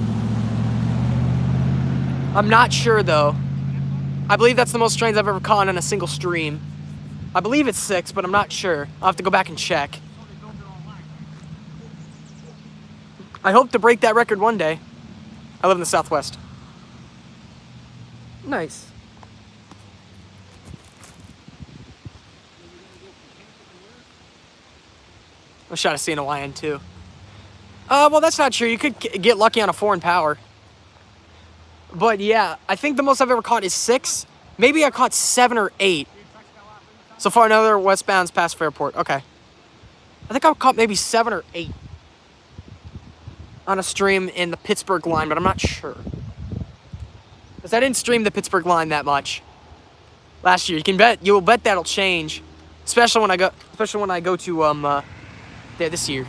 I'm not sure though. I believe that's the most trains I've ever caught on a single stream. I believe it's 6, but I'm not sure. I'll have to go back and check. I hope to break that record one day. I live in the Southwest. Nice. a shot of seeing a YN2. Well, that's not true. You could get lucky on a foreign power. But yeah, I think the most I've ever caught is 6. Maybe I caught 7 or 8. So far, another westbounds past Fairport. Okay. I think I caught maybe 7 or 8 on a stream in the Pittsburgh line, but I'm not sure. Because I didn't stream the Pittsburgh line that much last year. You will bet that'll change. Especially when I go to there this year.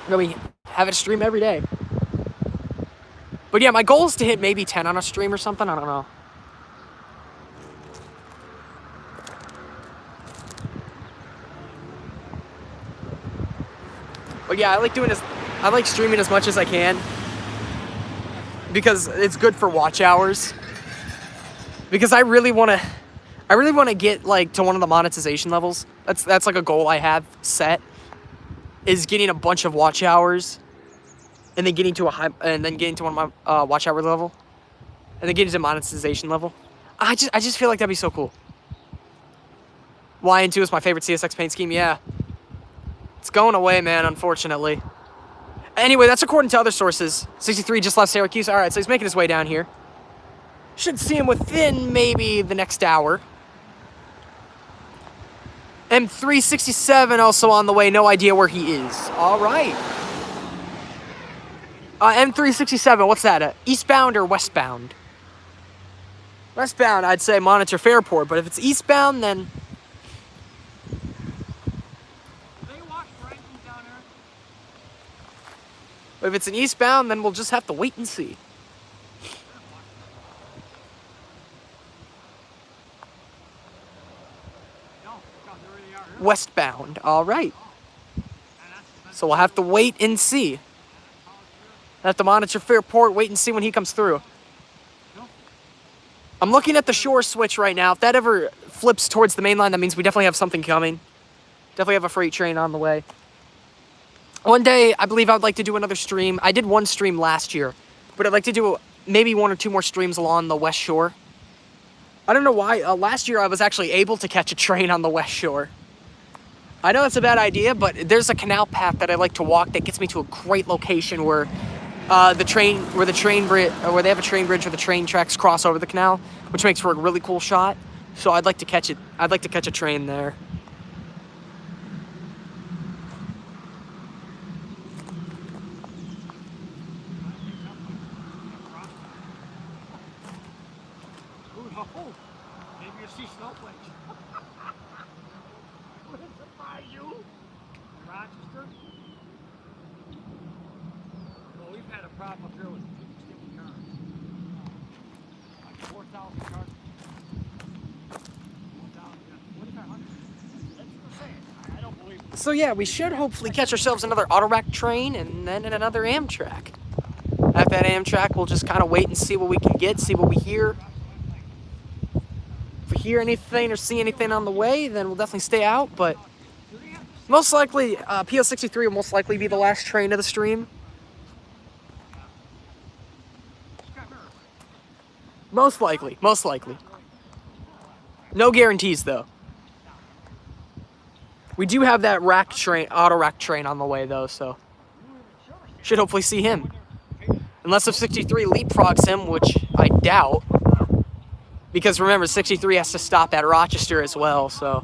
Really have it stream every day. But yeah, my goal is to hit maybe 10 on a stream or something. I don't know. But yeah, I like streaming as much as I can because it's good for watch hours. Because I really want to get like to one of the monetization levels. That's like a goal I have set, is getting a bunch of watch hours, and then getting to one of my watch hour level, and then getting to monetization level. I just feel like that'd be so cool. YN2 is my favorite CSX paint scheme. Yeah, it's going away, man. Unfortunately. Anyway, that's according to other sources. 63 just left Syracuse. All right, so he's making his way down here. Should see him within maybe the next hour. M367 also on the way. No idea where he is. All right. M367, what's that? Eastbound or westbound? Westbound, I'd say monitor Fairport, but if it's eastbound, then... If it's an eastbound, then we'll just have to wait and see. Westbound, all right. So we'll have to wait and see. Have to monitor Fairport, wait and see when he comes through. I'm looking at the shore switch right now. If that ever flips towards the main line, that means we definitely have something coming. Definitely have a freight train on the way. One day, I believe I would like to do another stream. I did one stream last year, but I'd like to do maybe 1 or 2 more streams along the West Shore. I don't know why. Last year, I was actually able to catch a train on the West Shore. I know it's a bad idea, but there's a canal path that I like to walk that gets me to a great location where they have a train bridge where the train tracks cross over the canal, which makes for a really cool shot. So I'd like to catch it. I'd like to catch a train there. Maybe you see snowflakes. Wouldn't surprise you. Rochester? Well, we've had a problem up here with skipping cars. Like 4,000 cars. 4,500. That's what I'm saying. I don't believe it. So yeah, we should hopefully catch ourselves another Autorack train and then another Amtrak. After that Amtrak, we'll just kind of wait and see what we can get, see what we hear. If we hear anything or see anything on the way, then we'll definitely stay out, but most likely, PO63 will most likely be the last train of the stream. Most likely, most likely. No guarantees, though. We do have that Autorack train on the way, though, so should hopefully see him. Unless if 63 leapfrogs him, which I doubt. Because remember, 63 has to stop at Rochester as well, so.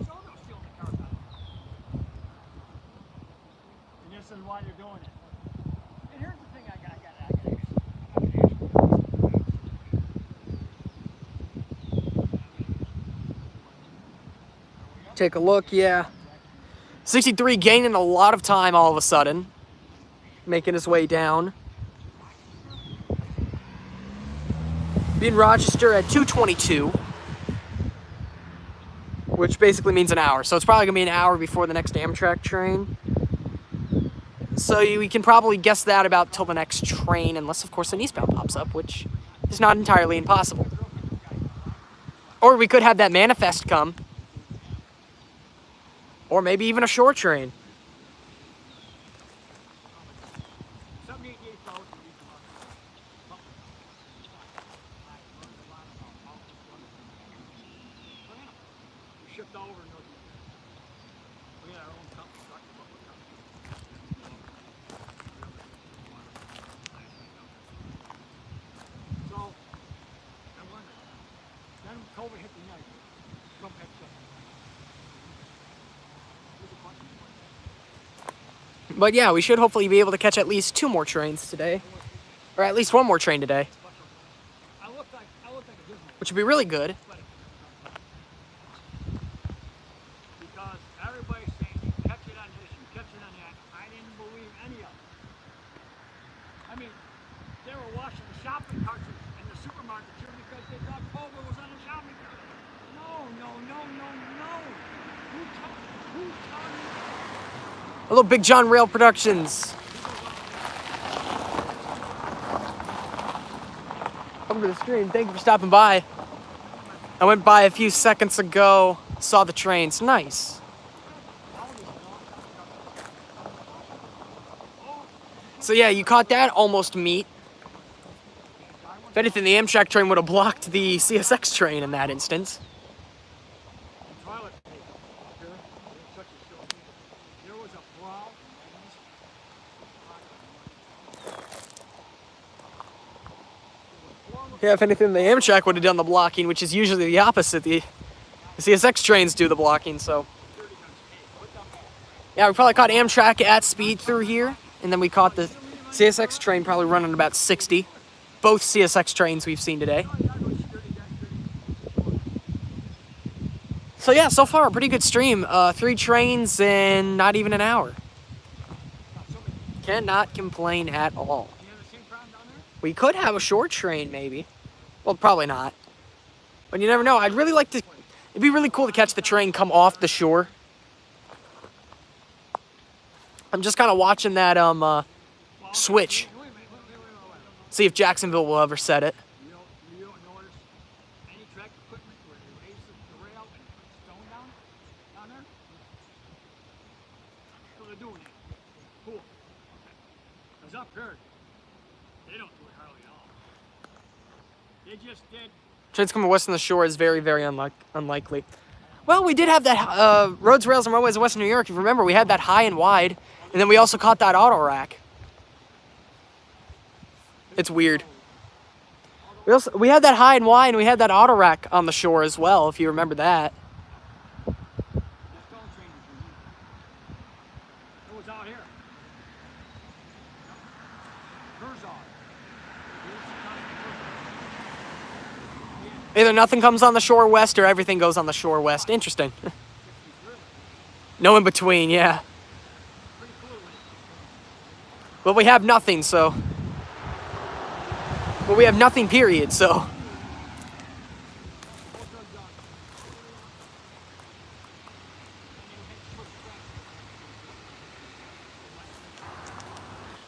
And this is why you're doing it. And here's the thing I got. Take a look, yeah. 63 gaining a lot of time all of a sudden. Making his way down. Be in Rochester at 2:22, which basically means an hour. So it's probably gonna be an hour before the next Amtrak train. So we can probably guess that about till the next train, unless of course an eastbound pops up, which is not entirely impossible. Or we could have that manifest come, or maybe even a short train. Shipped over and we had our own company. But yeah, we should hopefully be able to catch at least 2 more trains today. Or at least 1 more train today. I look like a Disney. Which would be really good. Because everybody's saying you catch it on this, you catch it on that. I didn't believe any of it. I mean, they were washing the shopping carts in the supermarket here because they thought COVID was on the shopping cart. No. Who taught you? Hello, Big John Rail Productions. Welcome to the stream. Thank you for stopping by. I went by a few seconds ago, saw the trains. Nice. So yeah, you caught that almost meet. If anything, the Amtrak train would have blocked the CSX train in that instance. Toilet paper. Here, such a show. There was a brawl. Yeah, if anything, the Amtrak would have done the blocking, which is usually the opposite. The CSX trains do the blocking, so. Yeah, we probably caught Amtrak at speed through here, and then we caught the CSX train probably running about 60. Both CSX trains we've seen today. So yeah, so far a pretty good stream. 3 trains in not even an hour. Cannot complain at all. We could have a short train, maybe. Well, probably not. But you never know. I'd really like to. It'd be really cool to catch the train come off the shore. I'm just kind of watching that switch. See if Jacksonville will ever set it. You don't notice any track equipment where they raise the rail and put stone down there? So they're doing it. Cool. Because up here, they don't do it hardly at all. They just did. Trains coming west on the shore is very, very unlikely. Well, we did have that Roads, Rails, and Railways of Western New York. If you remember, we had that high and wide, and then we also caught that auto rack. It's weird. We had that high and wide, and we had that auto rack on the shore as well, if you remember that. The stone train is unique. It was out here. Herzog. Either nothing comes on the shore west or everything goes on the shore west. Interesting. No in between, yeah. But we have nothing, so. But we have nothing, period, so.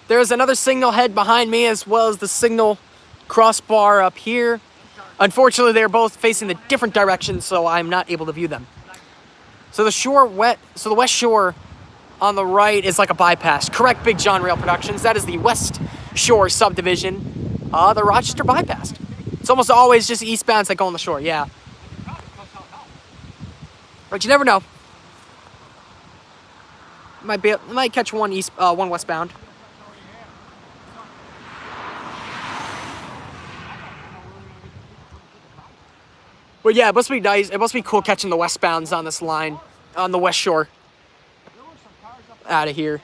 There's another signal head behind me as well as the signal crossbar up here. Unfortunately, they're both facing the different directions, so I'm not able to view them. So the west shore on the right is like a bypass. Correct, Big John Rail Productions. That is the West Shore Subdivision. The Rochester bypass. It's almost always just eastbounds that go on the shore, yeah. But you never know. Might catch one westbound. But yeah, it must be nice. It must be cool catching the westbounds on this line, on the West Shore. Out of here.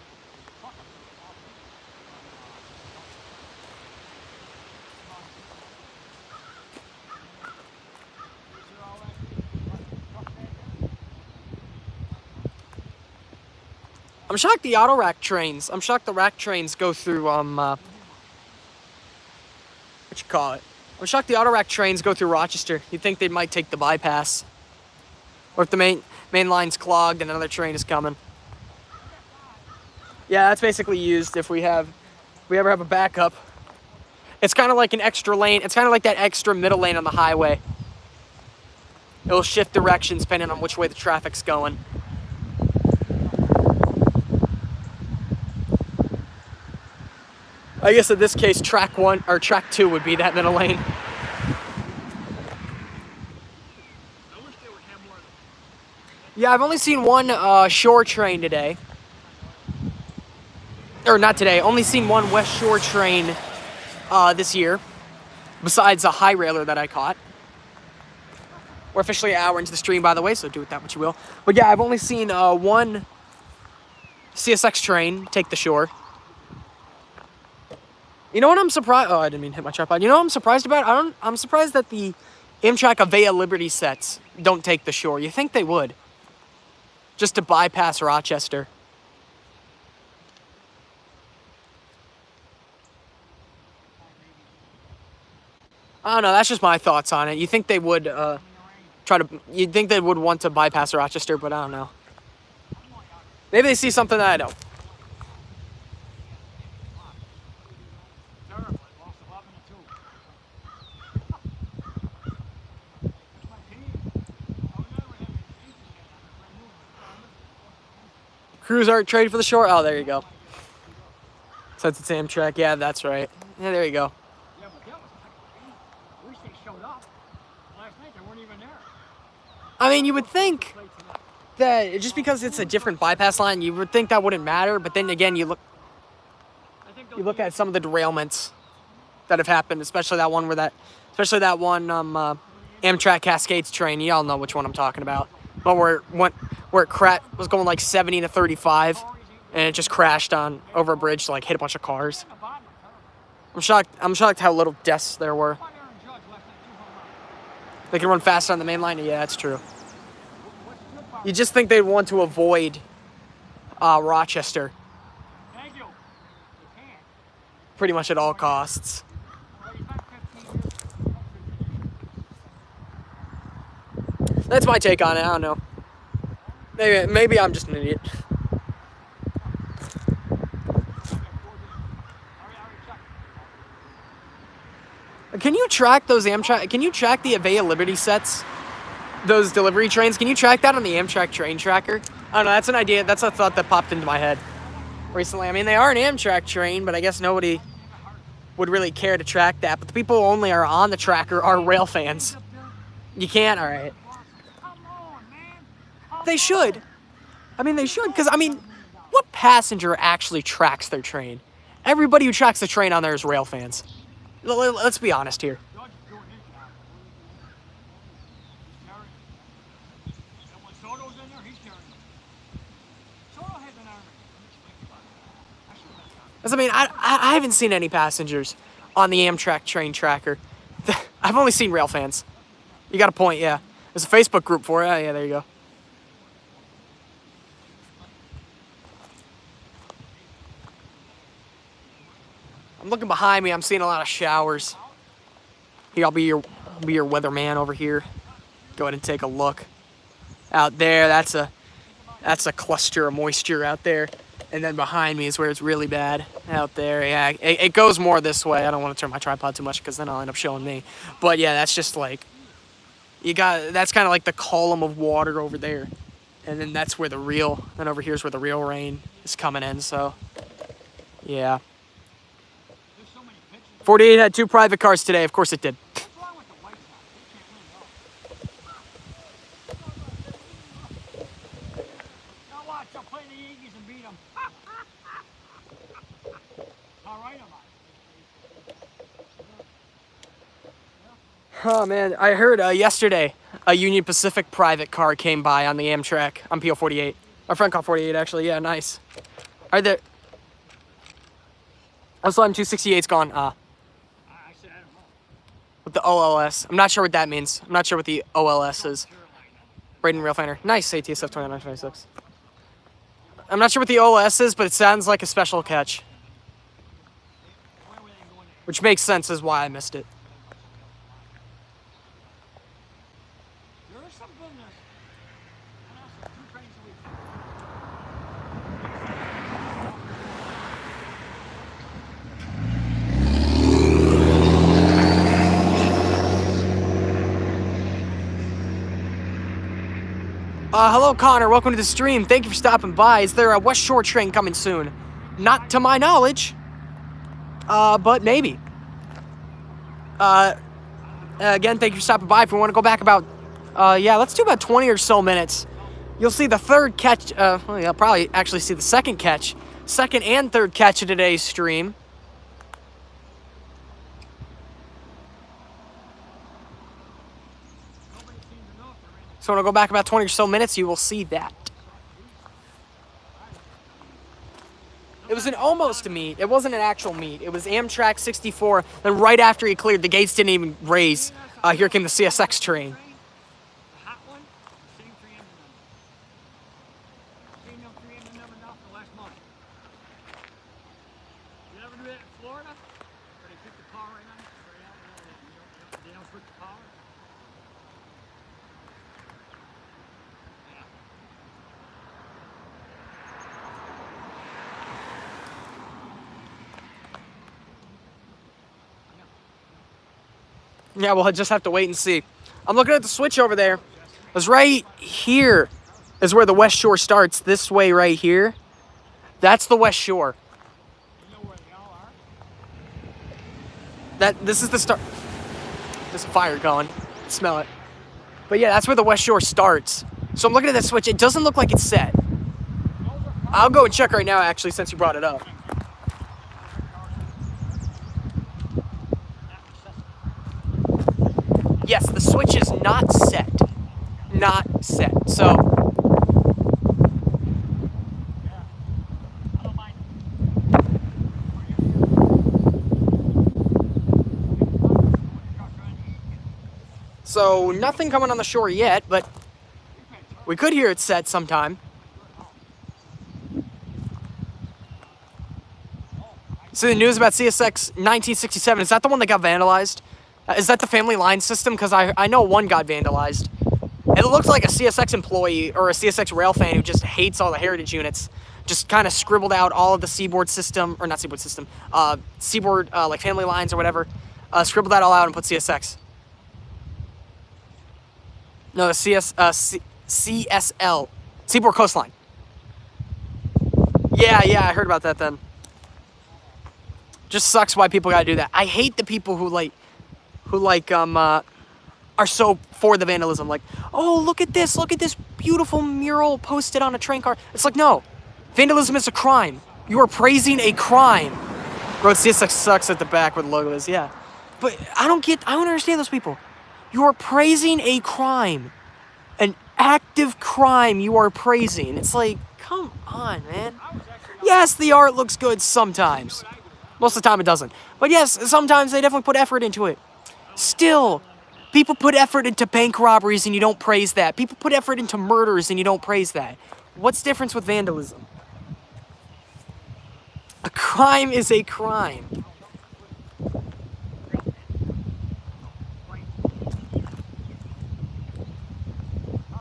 I'm shocked the auto rack trains. I'm shocked the rack trains go through what you call it? I'm shocked the auto rack trains go through Rochester. You'd think they might take the bypass. Or if the main line's clogged and another train is coming. Yeah, that's basically used if we ever have a backup. It's kind of like an extra lane. It's kind of like that extra middle lane on the highway. It'll shift directions depending on which way the traffic's going. I guess in this case, track 1 or track 2 would be that middle lane. Yeah, I've only seen one shore train today. Or not today, only seen one West Shore train this year. Besides a high railer that I caught. We're officially an hour into the stream, by the way, so do with that what you will. But yeah, I've only seen one CSX train take the shore. You know what I'm surprised? Oh, I didn't mean to hit my tripod. You know what I'm surprised about? I'm surprised that the Amtrak Avea Liberty sets don't take the shore. You think they would? Just to bypass Rochester. I don't know. That's just my thoughts on it. You think they would you'd think they would want to bypass Rochester, but I don't know. Maybe they see something that I don't. Crews aren't traded for the shore? Oh, there you go. Since it's Amtrak, yeah, that's right. Yeah, there you go. Yeah, but that was at least they showed up. Last night they weren't even there. I mean, you would think that just because it's a different bypass line, you would think that wouldn't matter. But then again, you look at some of the derailments that have happened, especially that one Amtrak Cascades train. You all know which one I'm talking about. But where it was going like 70 to 35, and it just crashed over a bridge to like hit a bunch of cars. I'm shocked how little deaths there were. They can run faster on the main line. Yeah, that's true. You just think they'd want to avoid Rochester pretty much at all costs. That's my take on it. I don't know. Maybe I'm just an idiot. Can you track those Amtrak? Can you track the Avea Liberty sets? Those delivery trains? Can you track that on the Amtrak train tracker? I don't know. That's an idea. That's a thought that popped into my head recently. I mean, they are an Amtrak train, but I guess nobody would really care to track that. But the people who only are on the tracker are rail fans. You can't? All right. They should. I mean, they should. Because, I mean, what passenger actually tracks their train? Everybody who tracks the train on there is rail fans. Let's be honest here. I mean, I haven't seen any passengers on the Amtrak train tracker. I've only seen rail fans. You got a point, yeah. There's a Facebook group for it. Yeah, there you go. I'm looking behind me. I'm seeing a lot of showers. Here, I'll be your weatherman over here. Go ahead and take a look. Out there, that's a cluster of moisture out there. And then behind me is where it's really bad. Out there, yeah. It goes more this way. I don't want to turn my tripod too much because then I'll end up showing me. But yeah, that's just like, that's kind of like the column of water over there. And then that's where then over here is where the real rain is coming in, so yeah. 48 had 2 private cars today. Of course it did. Oh man, I heard yesterday a Union Pacific private car came by on the Amtrak on PO 48. My friend called 48 actually. Yeah, nice. Are there? Also, I'm 268's gone. With the OLS. I'm not sure what that means. I'm not sure what the OLS is. Braden Railfanning. Nice, ATSF 2926. I'm not sure what the OLS is, but it sounds like a special catch. Which makes sense as why I missed it. Hello, Connor. Welcome to the stream. Thank you for stopping by. Is there a West Shore train coming soon? Not to my knowledge. But maybe. Again, thank you for stopping by. If we want to go back about, let's do about 20 or so minutes. You'll see the third catch. Well, you'll probably actually see the second and third catch of today's stream. So when I go back about 20 or so minutes, you will see that. was an almost meet. It wasn't an actual meet. It was Amtrak 64. Then right after he cleared, the gates didn't even raise. Here came the CSX train. The hot one, the same 3 engine number. Same 3 engine number now for the last month. You ever do that in Florida? Where they kick the power right on it, straight out, they don't switch the power? Yeah, we'll just have to wait and see. I'm looking at the switch over there. It's right here is where the West Shore starts. This way right here. That's the West Shore. You know where they all are? This is the start. There's a fire going. Smell it. But yeah, that's where the West Shore starts. So I'm looking at that switch. It doesn't look like it's set. I'll go and check right now, actually, since you brought it up. Yes, the switch is not set. Not set. So, I don't mind. so nothing coming on the shore yet, but we could hear it set sometime. So the news about CSX 1967, is that the one that got vandalized? Is that the family line system? Because I know one got vandalized. It looked like a CSX employee or a CSX rail fan who just hates all the heritage units. Just kind of scribbled out all of the seaboard system, or not seaboard system, seaboard like family lines or whatever. Scribbled that all out and put CSX. No, the CSL, Seaboard Coastline. Yeah, I heard about that then. Just sucks why people gotta do that. I hate the people who are so for the vandalism. Like, oh, look at this beautiful mural posted on a train car. It's like, no, vandalism is a crime. You are praising a crime. Road CSX sucks at the back where the logo is, yeah. But I don't understand those people. You are praising a crime. An active crime you are praising. It's like, come on, man. Yes, the art looks good sometimes. Most of the time it doesn't. But yes, sometimes they definitely put effort into it. Still, people put effort into bank robberies and you don't praise that. People put effort into murders and you don't praise that. What's the difference with vandalism? A crime is a crime.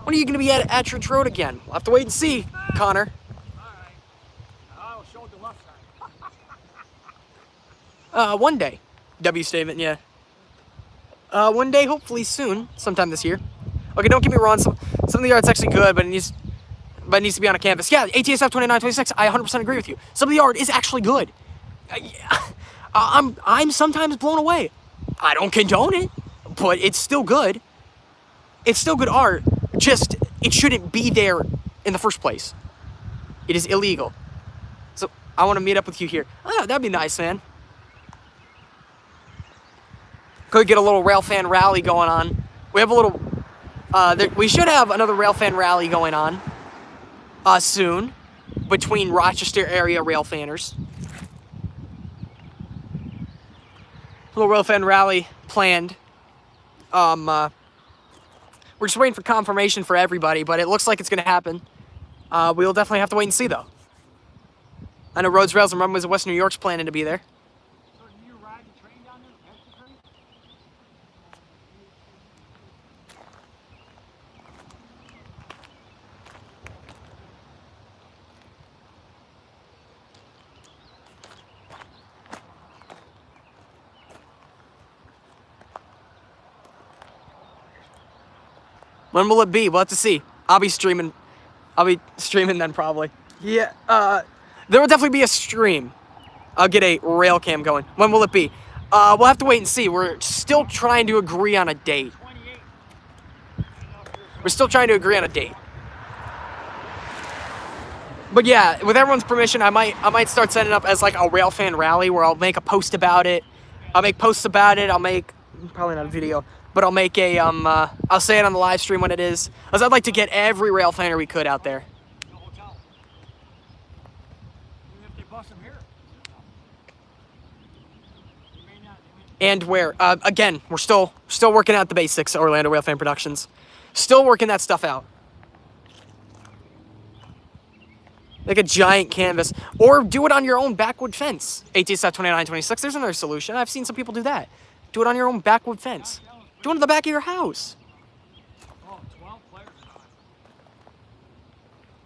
When are you going to be at Atchridge Road again? We'll have to wait and see, Connor. Alright. I'll show the left side. One day. W statement, yeah. One day, hopefully soon, sometime this year. Okay, don't get me wrong. Some of the art's actually good, but it needs to be on a campus. Yeah, ATSF 2926. I 100% agree with you. Some of the art is actually good. I'm sometimes blown away. I don't condone it, but it's still good. It's still good art. Just it shouldn't be there in the first place. It is illegal. So I want to meet up with you here. Oh, that'd be nice, man. Could get a little Railfan rally going on. We have a little. We should have another Railfan rally going on soon between Rochester area Railfanners. A little Railfan rally planned. We're just waiting for confirmation for everybody, but it looks like it's going to happen. We'll definitely have to wait and see, though. I know Roads, Rails, and Runways of Western New York's planning to be there. So do you ride the train down there? That's the train? When will it be? We'll have to see. I'll be streaming then, probably. Yeah, there will definitely be a stream. I'll get a rail cam going. When will it be? We'll have to wait and see. We're still trying to agree on a date. 28. We're still trying to agree on a date. But yeah, with everyone's permission, I might start setting up as like a Railfan rally where I'll make a post about it. I'll make posts about it. I'll make probably not a video, but I'll make a I'll say it on the live stream when it is. As I'd like to get every Railfanner we could out there. No hotel. Even if they bust them here. And where? Again, we're still working out the basics, Orlando Railfan Productions. Still working that stuff out. Like a giant canvas. Or do it on your own backwood fence. ATSF 2926, there's another solution. I've seen some people do that. Do it on your own backwood fence. Do it in the back of your house. Oh, 12 players.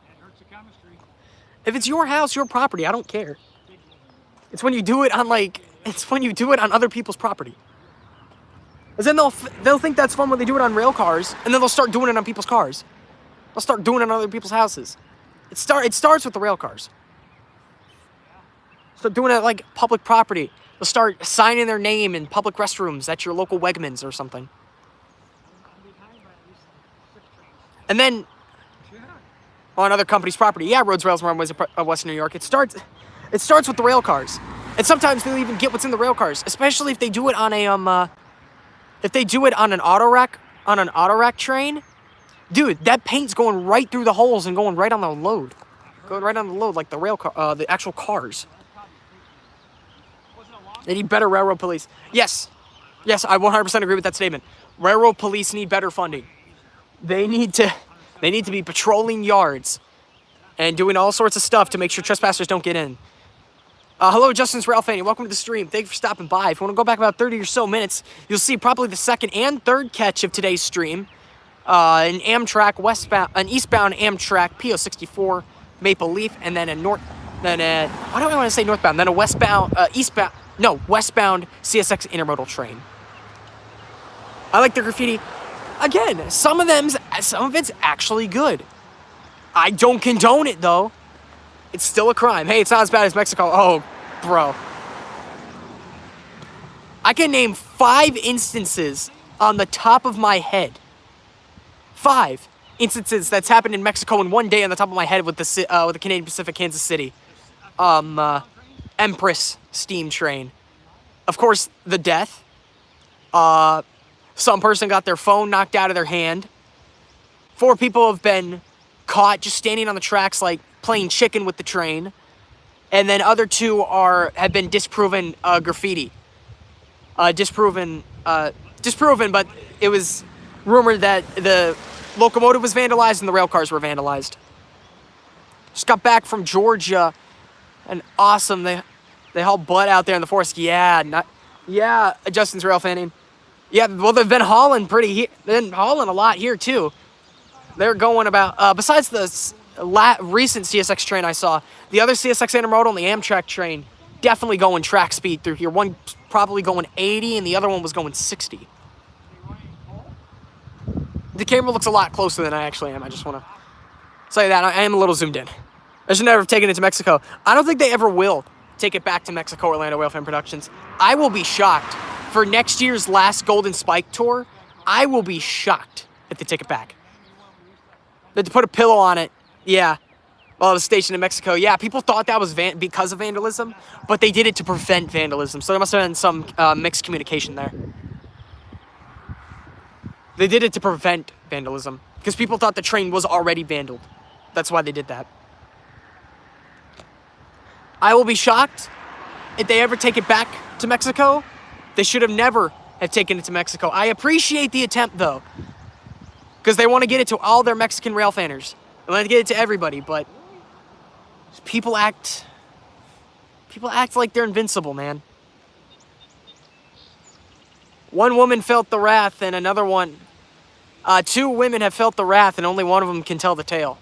That hurts the chemistry. If it's your house, your property, I don't care. It's when you do it on other people's property. Because then they'll think that's fun when they do it on rail cars, and then they'll start doing it on people's cars. They'll start doing it on other people's houses. It starts with the rail cars. Start doing it at, like, public property. They'll start signing their name in public restrooms at your local Wegmans or something. And then on other companies' property, yeah, roads, rails, and runways of Western New York. It starts with the rail cars, and sometimes they'll even get what's in the rail cars, especially if they do it on an auto rack train. Dude, that paint's going right through the holes and going right on the load. Going right on the load, like the rail car, the actual cars. They need better railroad police. Yes, I 100% agree with that statement. Railroad police need better funding. They need to be patrolling yards and doing all sorts of stuff to make sure trespassers don't get in. Hello, Justin's Railfanning. Welcome to the stream. Thank you for stopping by. If you want to go back about 30 or so minutes, you'll see probably the second and third catch of today's stream. An eastbound Amtrak PO64 Maple Leaf, and then why do I want to say northbound? Then a westbound CSX intermodal train. I like the graffiti. Again, some of it's actually good. I don't condone it though. It's still a crime. Hey, it's not as bad as Mexico. Oh, bro. I can name 5 instances on the top of my head. 5 instances that's happened in Mexico in one day on the top of my head with the Canadian Pacific Kansas City. Empress steam train. Of course, the death. Some person got their phone knocked out of their hand. 4 people have been caught just standing on the tracks like playing chicken with the train. And then other 2 have been disproven graffiti. Disproven, but it was rumored that the locomotive was vandalized and the rail cars were vandalized. Just got back from Georgia, and awesome. They hauled blood out there in the forest. Yeah, Justin's Railfanning. Yeah, well, they've been hauling a lot here too. They're going about besides the recent CSX train I saw, the other CSX intermodal and the Amtrak train definitely going track speed through here. One probably going 80 and the other one was going 60. The camera looks a lot closer than I actually am. I just want to say that. I am a little zoomed in. I should never have taken it to Mexico. I don't think they ever will take it back to Mexico, Orlando Railfan Productions. I will be shocked. For next year's last Golden Spike tour, I will be shocked if they take it back. They had to put a pillow on it. Yeah. While it was stationed in Mexico. Yeah, people thought that was because of vandalism, but they did it to prevent vandalism. So there must have been some mixed communication there. They did it to prevent vandalism because people thought the train was already vandalized. That's why they did that. I will be shocked if they ever take it back to Mexico. They should have never have taken it to Mexico. I appreciate the attempt though, because they want to get it to all their Mexican railfanners. They want to get it to everybody, but people act like they're invincible, man. One woman felt the wrath and another one, 2 women have felt the wrath and only one of them can tell the tale.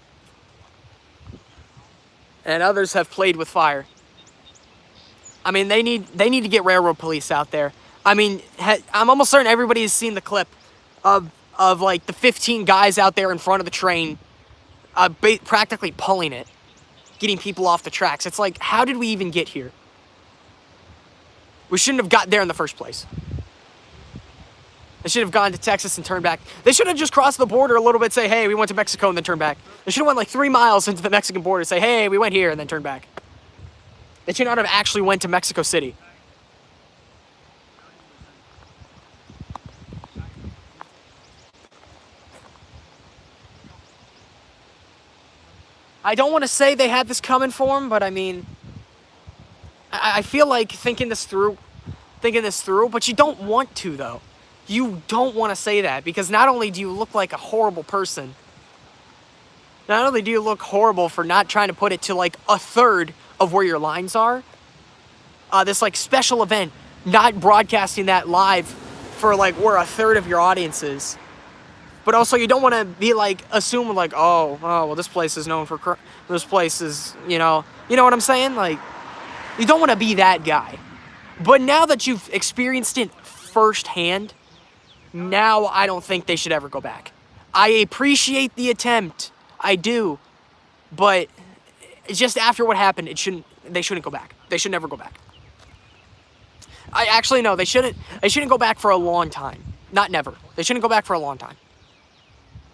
And others have played with fire. I mean, they need to get railroad police out there. I mean, I'm almost certain everybody has seen the clip of like the 15 guys out there in front of the train, practically pulling it, getting people off the tracks. It's like, how did we even get here? We shouldn't have got there in the first place. They should have gone to Texas and turned back. They should have just crossed the border a little bit, say, hey, we went to Mexico, and then turned back. They should have went like 3 miles into the Mexican border, say, hey, we went here, and then turned back. They should not have actually went to Mexico City. I don't want to say they had this coming for them, but I mean, I feel like thinking this through, thinking this through, but you don't want to, though. You don't want to say that, because not only do you look like a horrible person, not only do you look horrible for not trying to put it to like a third of where your lines are, this like special event, not broadcasting that live for like where a third of your audience is. But also you don't want to be like, assume like, oh, well, this place is known for, this place is, you know what I'm saying? Like, you don't want to be that guy. But now that you've experienced it firsthand, now I don't think they should ever go back. I appreciate the attempt. I do. But just after what happened, they shouldn't go back. They should never go back. They shouldn't go back for a long time. Not never. They shouldn't go back for a long time.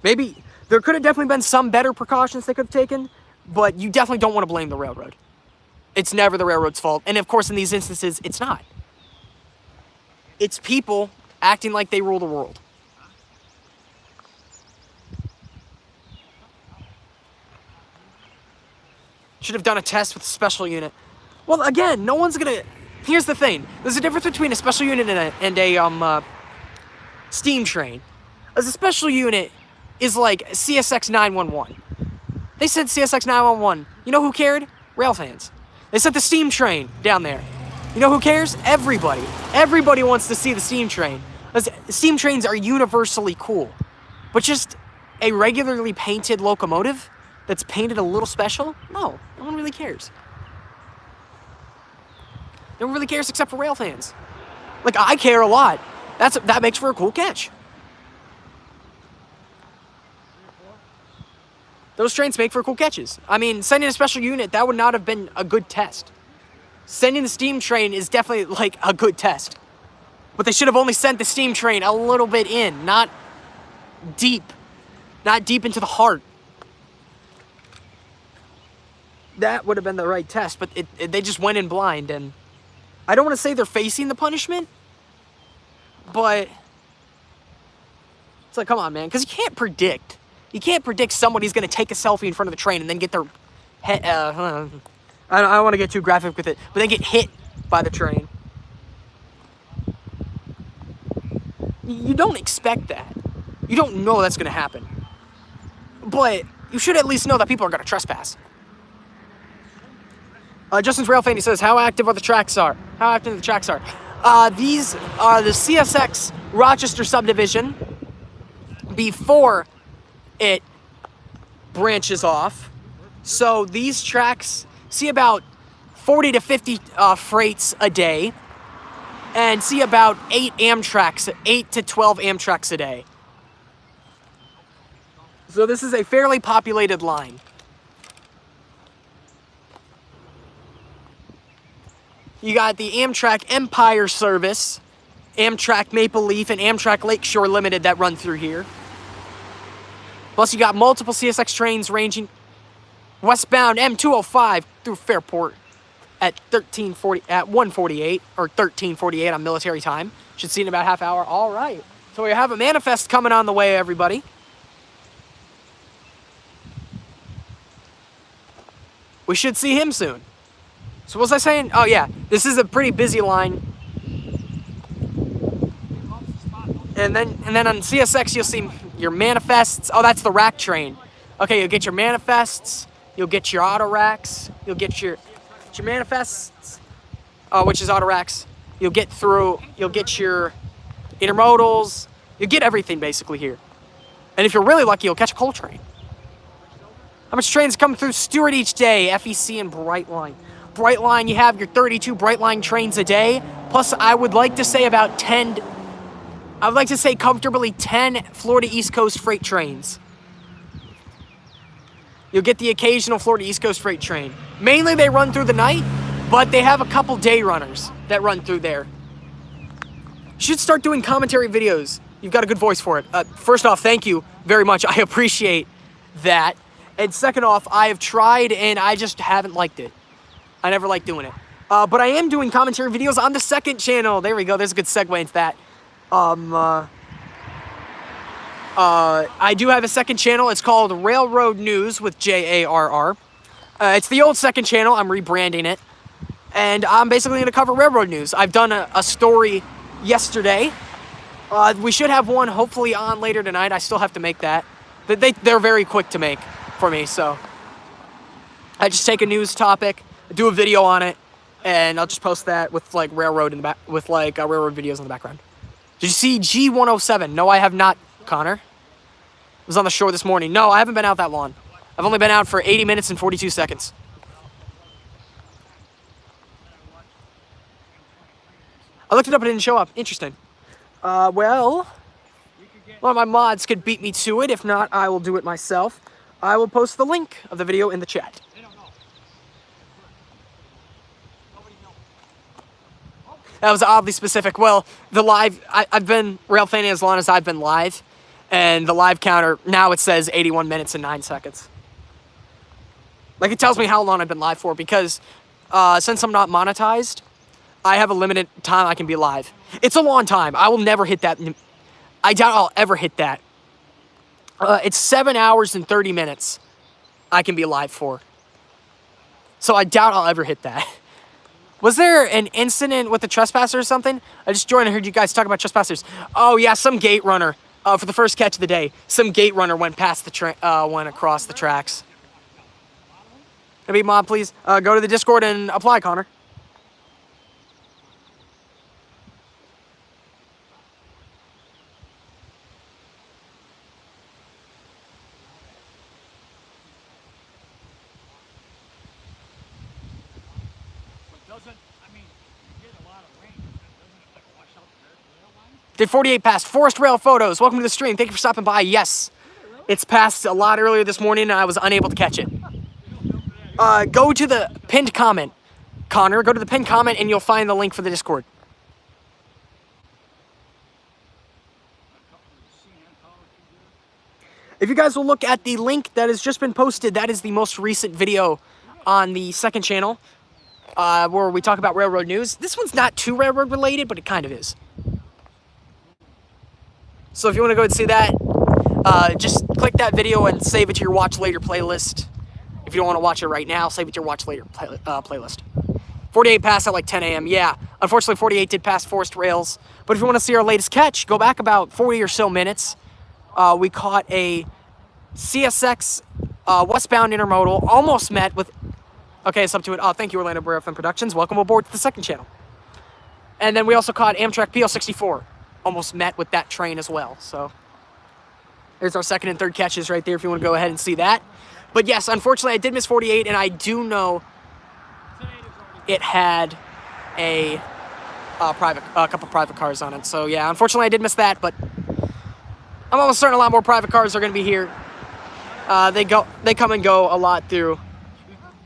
Maybe there could have definitely been some better precautions they could have taken, but you definitely don't want to blame the railroad. It's never the railroad's fault. And of course, in these instances, it's not. It's people acting like they rule the world. Should have done a test with a special unit. Well, again, no one's gonna... Here's the thing. There's a difference between a special unit and a steam train. As a special unit is like CSX 911. They said CSX 911. You know who cared? Rail fans. They sent the steam train down there. You know who cares? Everybody. Everybody wants to see the steam train. Steam trains are universally cool. But just a regularly painted locomotive that's painted a little special? No one really cares. No one really cares except for rail fans. Like, I care a lot. That makes for a cool catch. Those trains make for cool catches. I mean, sending a special unit, that would not have been a good test. Sending the steam train is definitely, like, a good test. But they should have only sent the steam train a little bit in, not deep. Not deep into the heart. That would have been the right test, but they just went in blind, and I don't want to say they're facing the punishment, but it's like, come on, man, because you can't predict. You can't predict somebody's going to take a selfie in front of the train and then get their head, I don't want to get too graphic with it, but then get hit by the train. You don't expect that. You don't know that's going to happen. But you should at least know that people are going to trespass. Justin's Railfanning says, how active are the tracks are? How active the tracks are? These are the CSX Rochester Subdivision before it branches off. So these tracks see about 40 to 50 freights a day and see about 8 to 12 Amtraks a day. So this is a fairly populated line. You got the Amtrak Empire Service, Amtrak Maple Leaf, and Amtrak Lakeshore Limited that run through here. Plus, you got multiple CSX trains ranging westbound M205 through Fairport at 1:48 or 13:48 on military time. Should see in about half hour. All right. So we have a manifest coming on the way, everybody. We should see him soon. So what was I saying? Oh, yeah. This is a pretty busy line. And then on CSX, you'll see your manifests. Oh, that's the rack train. Okay, you'll get your manifests. You'll get your auto racks. You'll get your manifests, which is auto racks. You'll get your intermodals. You'll get everything basically here. And if you're really lucky, you'll catch a coal train. How much trains come through Stewart each day? FEC and Brightline. Brightline, you have your 32 Brightline trains a day. Plus, I would like to say about 10... I would like to say comfortably 10 Florida East Coast freight trains. You'll get the occasional Florida East Coast freight train. Mainly they run through the night, but they have a couple day runners that run through there. Should start doing commentary videos. You've got a good voice for it. First off, thank you very much. I appreciate that. And second off, I have tried and I just haven't liked it. I never liked doing it. But I am doing commentary videos on the second channel. There we go. There's a good segue into that. I do have a second channel. It's called Railroad News with JARR. It's the old second channel. I'm rebranding it. and I'm basically going to cover railroad news. I've done a story yesterday. We should have one hopefully on later tonight. I still have to make that. They're very quick to make for me, so I just take a news topic, do a video on it, and I'll just post that with like railroad in the back, with like railroad videos in the background. Did you see G107? No, I have not, Connor. I was on the shore this morning. No, I haven't been out that long. I've only been out for 80 minutes and 42 seconds. I looked it up, it didn't show up. Interesting. Well, one of my mods could beat me to it. If not, I will do it myself. I will post the link of the video in the chat. That was oddly specific. Well, the live, I've been railfanning as long as I've been live, and the live counter, now it says 81 minutes and 9 seconds. Like, it tells me how long I've been live for, because since I'm not monetized, I have a limited time I can be live. It's a long time. I will never hit that. I doubt I'll ever hit that. It's 7 hours and 30 minutes I can be live for. So I doubt I'll ever hit that. Was there an incident with the trespasser or something? I just joined and heard you guys talk about trespassers. Oh yeah, some gate runner. For the first catch of the day, some gate runner went past the went across the tracks. Can I be mod, please? Go to the Discord and apply, Connor. Did 48 pass? Forest Rail Photos. Welcome to the stream. Thank you for stopping by. Yes, it's passed a lot earlier this morning, and I was unable to catch it. Go to the pinned comment, Connor. Go to the pinned comment, and you'll find the link for the Discord. If you guys will look at the link that has just been posted, that is the most recent video on the second channel, where we talk about railroad news. This one's not too railroad related, but it kind of is. So if you want to go and see that, just click that video and save it to your watch later playlist. If you don't want to watch it right now, save it to your watch later playlist. 48 passed at like 10 a.m. Yeah, unfortunately 48 did pass Forest Rails. But if you want to see our latest catch, go back about 40 or so minutes. We caught a CSX westbound intermodal, almost met with... Okay, it's up to it. Thank you, Orlando Railfanning Productions. Welcome aboard to the second channel. And then we also caught Amtrak PL64. Almost met with that train as well. So there's our second and third catches right there if you want to go ahead and see that. But yes, unfortunately I did miss 48, and I do know it had a couple private cars on it. So yeah, unfortunately I did miss that, but I'm almost certain a lot more private cars are going to be here. They come and go a lot through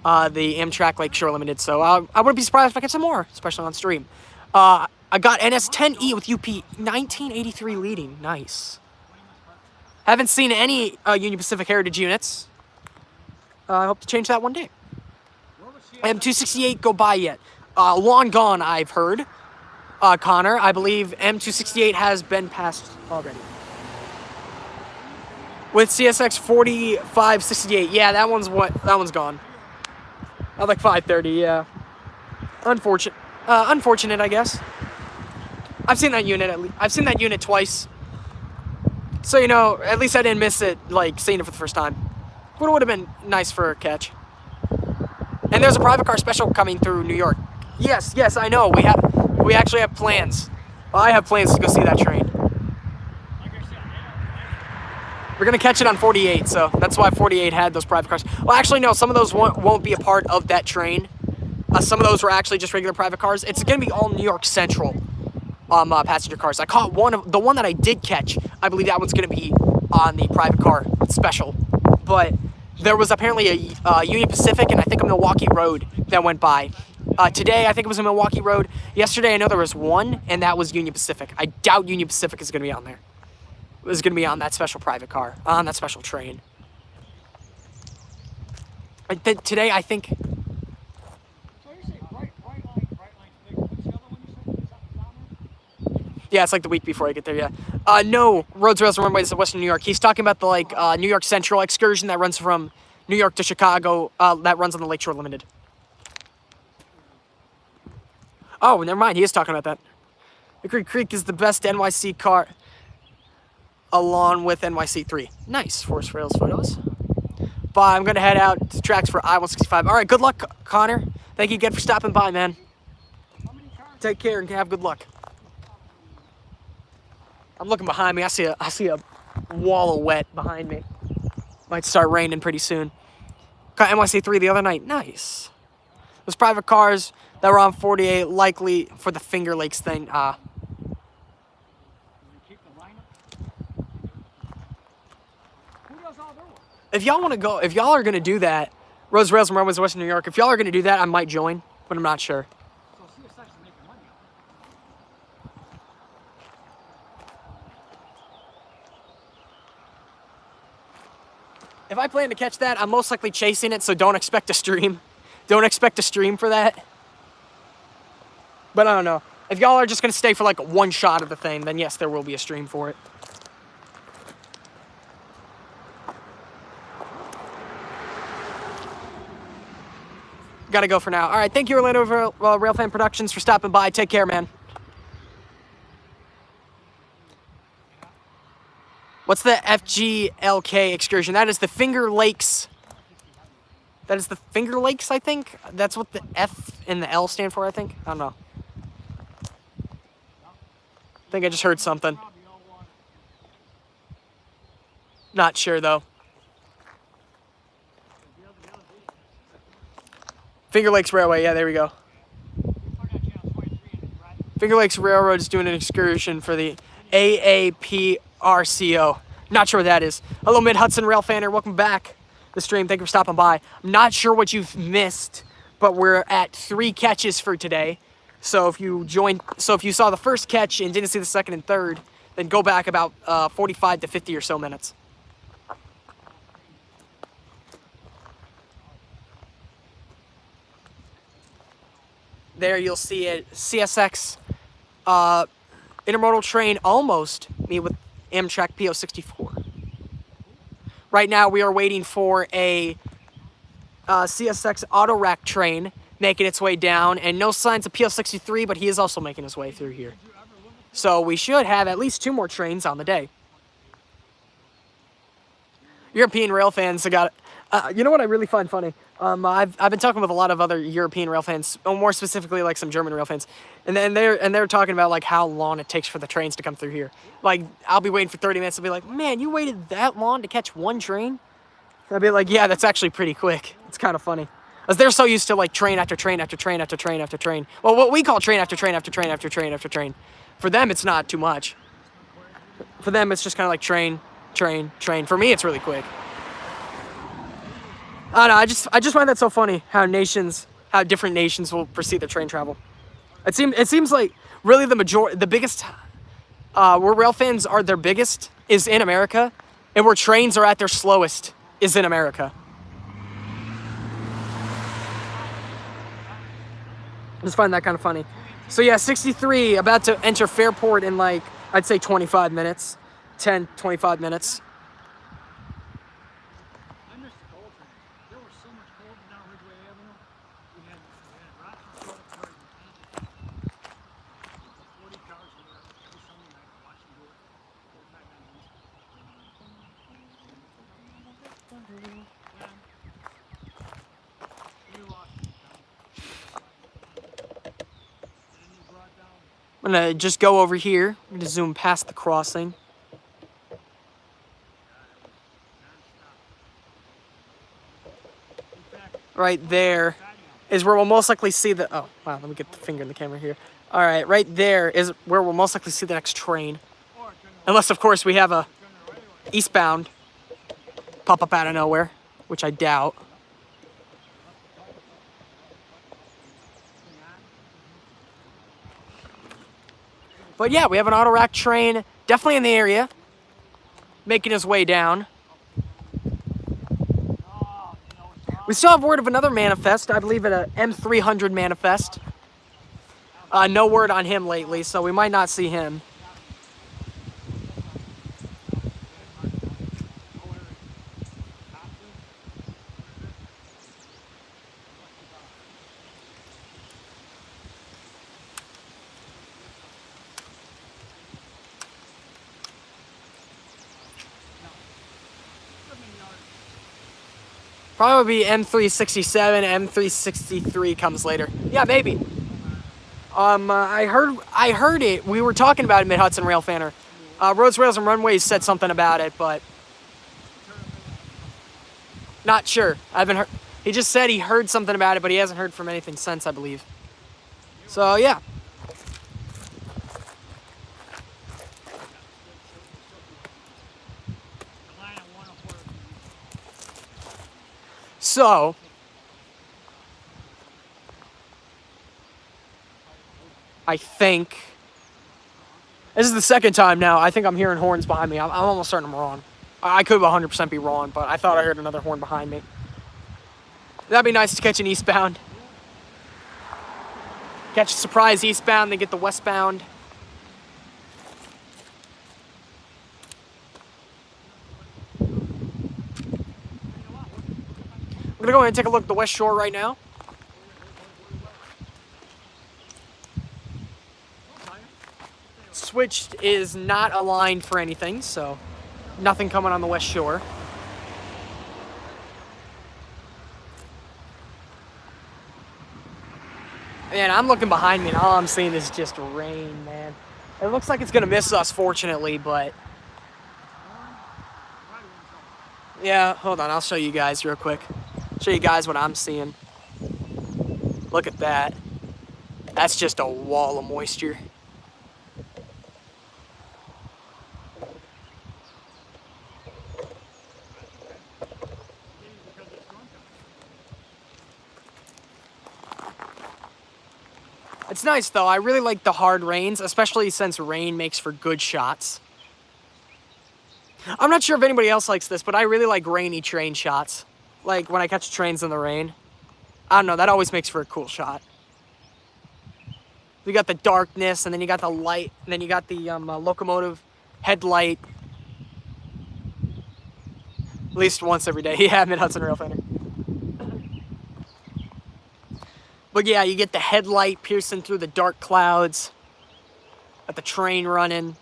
the Amtrak Lakeshore Limited, so I wouldn't be surprised if I get some more, especially on stream. I got NS10E with UP 1983 leading. Nice. Haven't seen any Union Pacific Heritage units. I hope to change that one day. M268 go by yet? Long gone, I've heard. Connor, I believe M268 has been passed already. With CSX 4568, yeah, that one's gone. At like 5:30, yeah. Unfortunate, I guess. I've seen that unit twice. So, you know, at least I didn't miss it, like, seeing it for the first time. But it would have been nice for a catch. And there's a private car special coming through New York. Yes, I know. We actually have plans. Well, I have plans to go see that train. We're going to catch it on 48, so that's why 48 had those private cars. Well, actually, no, some of those won't be a part of that train. Some of those were actually just regular private cars. It's going to be all New York Central passenger cars. I caught the one that I did catch. I believe that one's going to be on the private car special. But there was apparently a Union Pacific and I think a Milwaukee Road that went by. Today, I think it was a Milwaukee Road. Yesterday, I know there was one, and that was Union Pacific. I doubt Union Pacific is going to be on there. It was going to be on that special private car, on that special train. Today, I think... Yeah, it's like the week before I get there, yeah. No, Roads, Rails, and Runways of Western New York. He's talking about the, New York Central excursion that runs from New York to Chicago, that runs on the Lakeshore Limited. Oh, never mind. He is talking about that. Hickory Creek is the best NYC car, along with NYC3. Nice. Forest Rails photos. Bye. I'm going to head out to tracks for I-165. All right. Good luck, Connor. Thank you again for stopping by, man. Take care and have good luck. I'm looking behind me. I see a wall of wet behind me. Might start raining pretty soon. Got NYC3 the other night. Nice. Those private cars that were on 48, likely for the Finger Lakes thing. If y'all want to go, if y'all are going to do that, Rose Rails and Romans, Western New York, if y'all are going to do that, I might join, but I'm not sure. If I plan to catch that, I'm most likely chasing it, so don't expect a stream. Don't expect a stream for that. But I don't know. If y'all are just going to stay for like one shot of the thing, then yes, there will be a stream for it. Gotta go for now. All right, thank you, Orlando Railfan Productions, for stopping by. Take care, man. What's the FGLK excursion? That is the Finger Lakes. That is the Finger Lakes, I think. That's what the F and the L stand for, I think. I don't know. I think I just heard something. Not sure, though. Finger Lakes Railway, yeah, there we go. Finger Lakes Railroad is doing an excursion for the AAPRCO. Not sure what that is. Hello, Mid-Hudson Railfanner. Welcome back to the stream. Thank you for stopping by. I'm not sure what you've missed, but we're at 3 catches for today. So if you saw the first catch and didn't see the second and third, then go back about 45 to 50 or so minutes. There you'll see it. CSX intermodal train almost meet with Amtrak PO64. Right now we are waiting for a CSX auto rack train making its way down, and no signs of PO63, but he is also making his way through here. So we should have at least 2 more trains on the day. European rail fans have got. You know what I really find funny? I've been talking with a lot of other European rail fans, or more specifically like some German rail fans, and they're talking about like how long it takes for the trains to come through here. Like I'll be waiting for 30 minutes and be like, man, you waited that long to catch one train? I'd be like, yeah, that's actually pretty quick. It's kind of funny. As they're so used to like train after train after train after train after train. Well, what we call train after train after train after train after train. For them, it's not too much. For them, it's just kind of like train, train, train. For me, it's really quick. I don't know. I just find that so funny how different nations will proceed their train travel. It seems like really the biggest, where rail fans are their biggest is in America, and where trains are at their slowest is in America. I just find that kind of funny. So yeah, 63 about to enter Fairport in like I'd say 25 minutes, 10, 25 minutes. I'm gonna just go over here. I'm gonna zoom past the crossing. Right there is where we'll most likely see the, oh, wow, let me get the finger in the camera here. All right, right there is where we'll most likely see the next train. Unless, of course, we have a eastbound pop up out of nowhere, which I doubt. But yeah, we have an auto rack train definitely in the area, making his way down. We still have word of another manifest, I believe an M300 manifest. No word on him lately, so we might not see him. Probably M367, M363 comes later. Yeah, maybe. I heard it. We were talking about it, Mid-Hudson Railfanner. Roads, Rails, and Runways said something about it, but not sure. I haven't heard. He just said he heard something about it, but he hasn't heard from anything since, I believe. So, yeah. So, I think this is the second time now. I think I'm hearing horns behind me. I'm almost certain I'm wrong. I could 100% be wrong, but I thought I heard another horn behind me. That'd be nice to catch an eastbound. Catch a surprise eastbound, then get the westbound. We're gonna go ahead and take a look at the West Shore right now. Switched is not aligned for anything, so nothing coming on the West Shore. Man, I'm looking behind me and all I'm seeing is just rain, man. It looks like it's gonna miss us, fortunately, but yeah, hold on, I'll show you guys real quick. Show you guys what I'm seeing. Look at that. That's just a wall of moisture. It's nice though. I really like the hard rains, especially since rain makes for good shots. I'm not sure if anybody else likes this, but I really like rainy train shots. Like when I catch trains in the rain. I don't know, that always makes for a cool shot. You got the darkness, and then you got the light, and then you got the locomotive headlight. At least once every day. Yeah, Mid-Hudson Railfanner. But yeah, you get the headlight piercing through the dark clouds. Got the train running.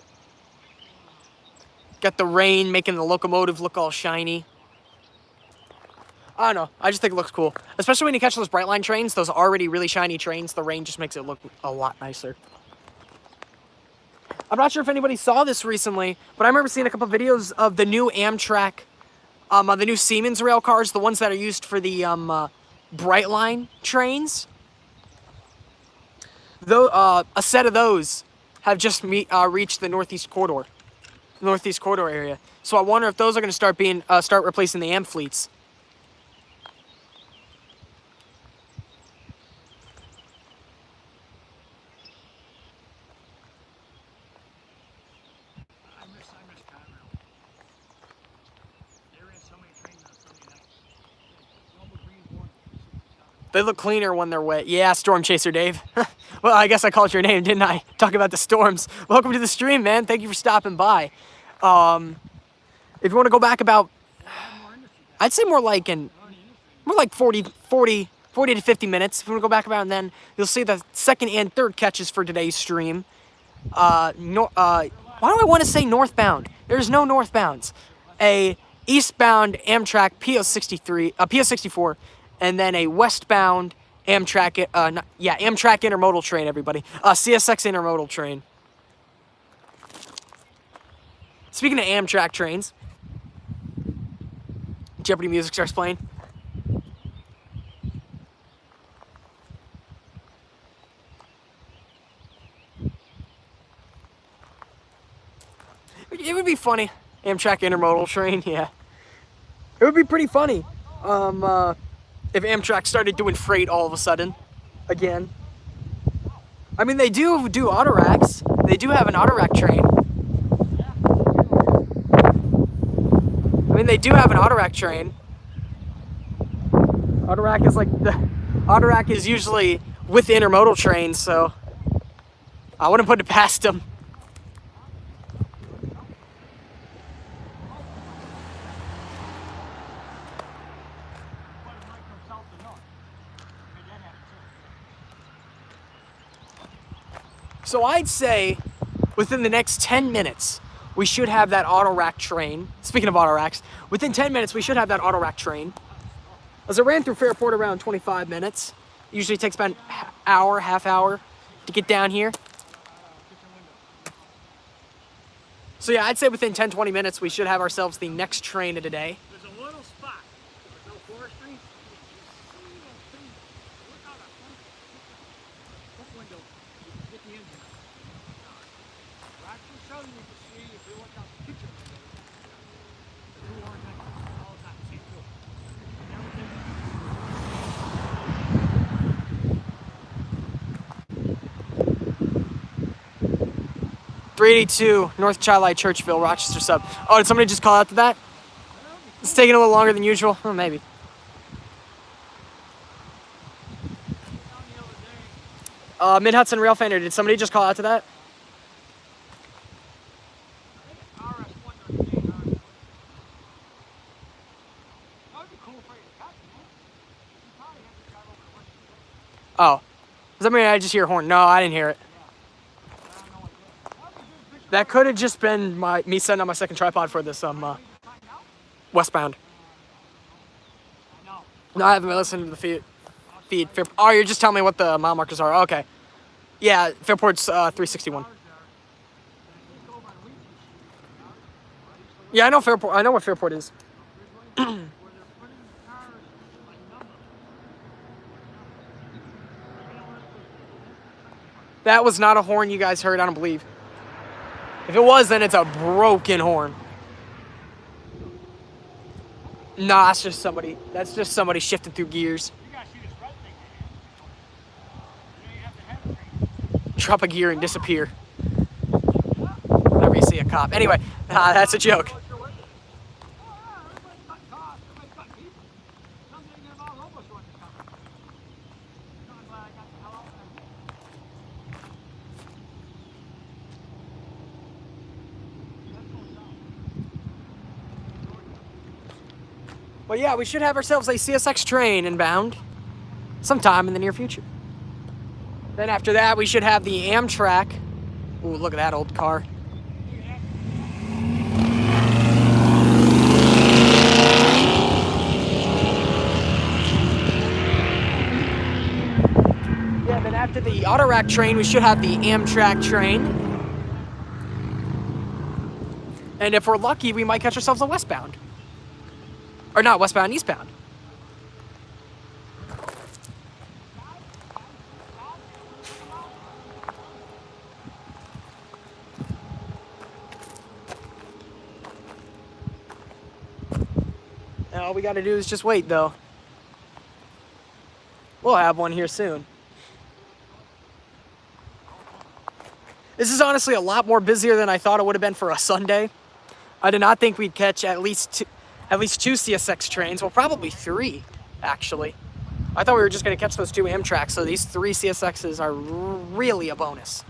Got the rain making the locomotive look all shiny. I don't know. I just think it looks cool. Especially when you catch those Brightline trains, those already really shiny trains, the rain just makes it look a lot nicer. I'm not sure if anybody saw this recently, but I remember seeing a couple videos of the new Amtrak, the new Siemens rail cars, the ones that are used for the Brightline trains. Though a set of those have just reached the Northeast Corridor area. So I wonder if those are going to start replacing the Am fleets. They look cleaner when they're wet. Yeah, Storm Chaser Dave. Well, I guess I called your name, didn't I? Talking about the storms. Welcome to the stream, man. Thank you for stopping by. If you want to go back about, I'd say more like 40 to 50 minutes. If you want to go back about, and then you'll see the second and third catches for today's stream. Why do I want to say northbound? There's no northbounds. A eastbound Amtrak PO64, and then a westbound Amtrak, Amtrak intermodal train, everybody. CSX intermodal train. Speaking of Amtrak trains, Jeopardy music starts playing. It would be funny. Amtrak intermodal train, yeah. It would be pretty funny. If Amtrak started doing freight all of a sudden, again. I mean, they do autoracks. They do have an autorack train. Autorack is usually with the intermodal trains, so I wouldn't put it past them. So I'd say within the next 10 minutes, we should have that autorack train. Speaking of autoracks, within 10 minutes, we should have that autorack train. As I ran through Fairport around 25 minutes. Usually takes about an hour, half hour to get down here. So yeah, I'd say within 10, 20 minutes, we should have ourselves the next train of the day. There's a little spot. There's no forestry. You see that thing? Look out that front window. You can get the engine out. I can show you to see if you look out the kitchen window. The two orange engines all the time. Same two. .382 North Chi-Li Churchville, Rochester Sub. Oh, did somebody just call out to that? It's taking a little longer than usual. Oh, maybe. Mid-Hudson Railfanning, did somebody just call out to that? Oh. Does that mean I just hear a horn? No, I didn't hear it. That could have just been me setting up my second tripod for this westbound. No, I haven't been listening to the feed. Oh, you're just telling me what the mile markers are. Okay. Yeah, Fairport's 361. Yeah, I know Fairport. I know what Fairport is. That was not a horn you guys heard, I don't believe. If it was, then it's a broken horn. Nah, that's just somebody. That's just somebody shifting through gears. Drop a gear and disappear. Whenever you see a cop. Anyway, that's a joke. But yeah, we should have ourselves a CSX train inbound sometime in the near future. Then after that, we should have the Amtrak. Ooh, look at that old car. Yeah, then after the Autorack train, we should have the Amtrak train. And if we're lucky, we might catch ourselves a westbound. Or not westbound, eastbound. And all we gotta do is just wait, though. We'll have one here soon. This is honestly a lot more busier than I thought it would have been for a Sunday. I did not think we'd catch at least two CSX trains. Well, probably three, actually. I thought we were just going to catch those two Amtraks, so these three CSXs are really a bonus.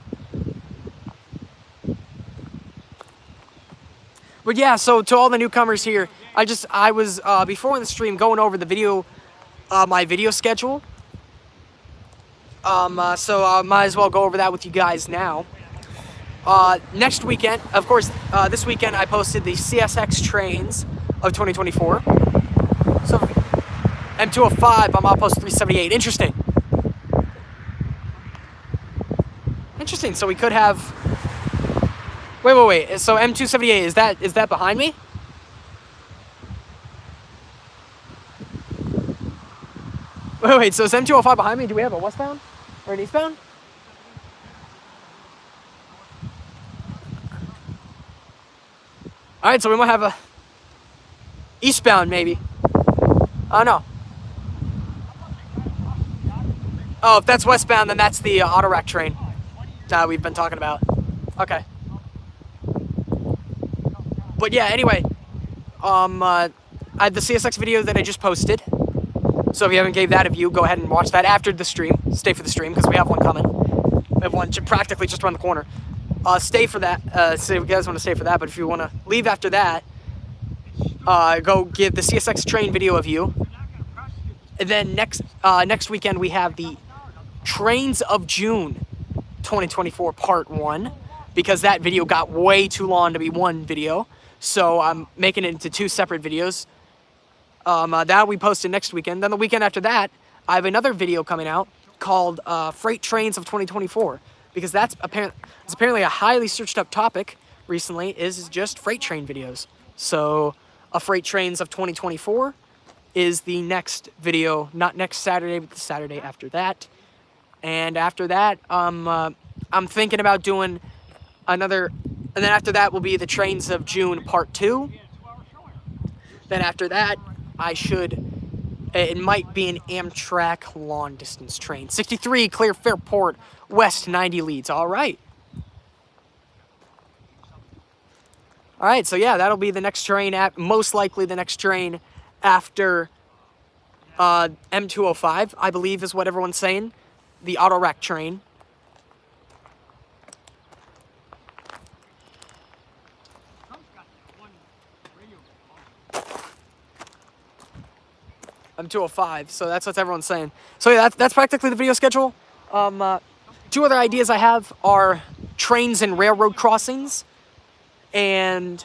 But yeah, so to all the newcomers here, I was before in the stream going over the video, my video schedule. So I might as well go over that with you guys now. Next weekend, of course, this weekend I posted the CSX trains of 2024. So M205, I'm outpost 378. Interesting. So we could have. Wait. So M278 is that behind me? Wait. So is M205 behind me? Do we have a westbound or an eastbound? All right. So we might have a eastbound, maybe. Oh, no. Oh, if that's westbound, then that's the Autorack train we've been talking about. Okay. But yeah, anyway, I had the CSX video that I just posted. So if you haven't gave that a view, go ahead and watch that after the stream. Stay for the stream, because we have one coming. We have one practically just around the corner. Stay for that. So if you guys want to stay for that, but if you want to leave after that, go give the CSX train video a view. And then next weekend we have the Trains of June 2024 Part 1, because that video got way too long to be one video. So I'm making it into two separate videos. That we posted next weekend. Then the weekend after that, I have another video coming out called Freight Trains of 2024, because it's apparently a highly searched up topic recently, is just freight train videos. So a Freight Trains of 2024 is the next video, not next Saturday, but the Saturday after that. And after that, I'm thinking about doing another, and then after that will be the Trains of June Part 2. Then after that, it might be an Amtrak long distance train. 63 Clear Fairport, West 90 leads. All right. All right, so yeah, that'll be the next train, most likely the next train after M205, I believe is what everyone's saying. The auto rack train. M205, so that's what everyone's saying. So yeah, that's practically the video schedule. Two other ideas I have are trains and railroad crossings and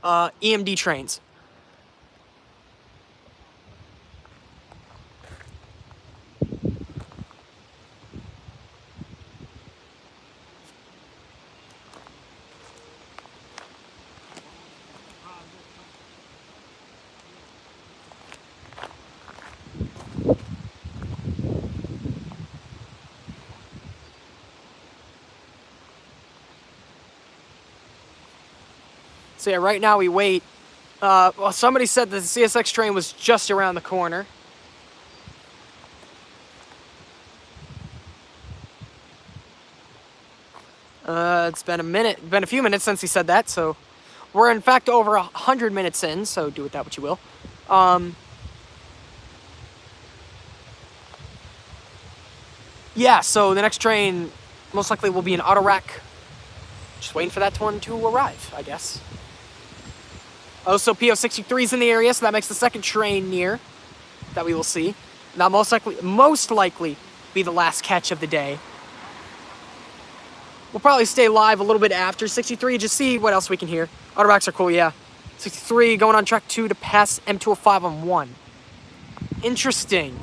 EMD trains. So yeah, right now we wait. Well, somebody said that the CSX train was just around the corner. It's been a few minutes since he said that, so we're in fact over 100 minutes in, so do with that what you will. Yeah, so the next train most likely will be an auto rack. Just waiting for that one to arrive, I guess. Also, PO63 is in the area, so that makes the second train near that we will see. Now, most likely be the last catch of the day. We'll probably stay live a little bit after 63, just see what else we can hear. Auto racks are cool, yeah. 63 going on track 2 to pass M205 on 1. Interesting.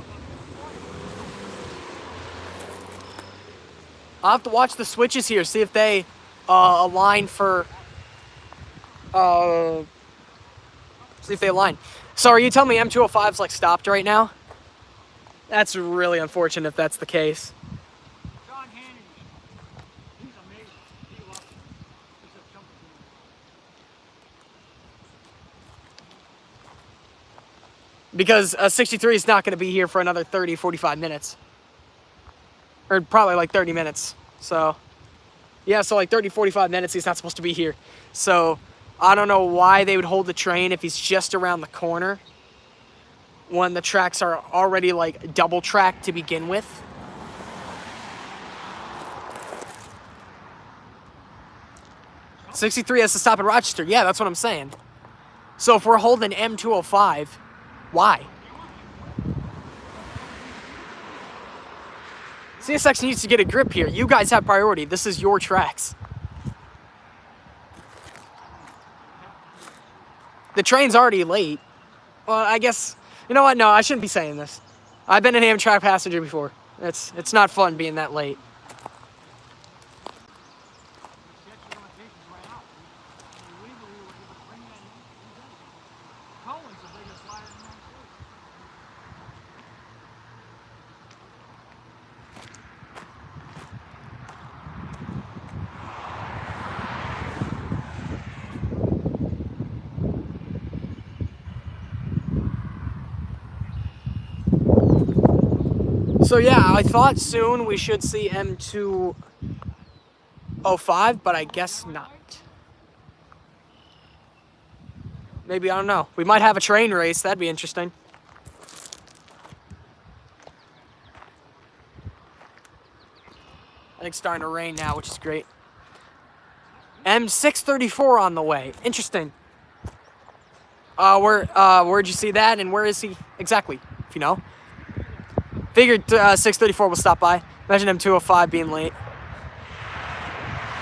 I'll have to watch the switches here, see if they align for... see if they align. So are you telling me M205's like stopped right now? That's really unfortunate if that's the case. He's amazing. He loves it. He's a chump. Because 63 is not going to be here for another 30, 45 minutes. Or probably like 30 minutes. So, yeah, so like 30, 45 minutes he's not supposed to be here. So, I don't know why they would hold the train if he's just around the corner when the tracks are already like double tracked to begin with. '63 has to stop at Rochester. Yeah, that's what I'm saying. So if we're holding M205, why? CSX needs to get a grip here. You guys have priority. This is your tracks. The train's already late. Well, I guess, you know what? No, I shouldn't be saying this. I've been an Amtrak passenger before. It's not fun being that late. So yeah, I thought soon we should see M205, but I guess not. Maybe, I don't know. We might have a train race. That'd be interesting. I think it's starting to rain now, which is great. M634 on the way. Interesting. Where'd you see that, and where is he exactly, if you know? Figured 634 will stop by. Imagine M205 being late.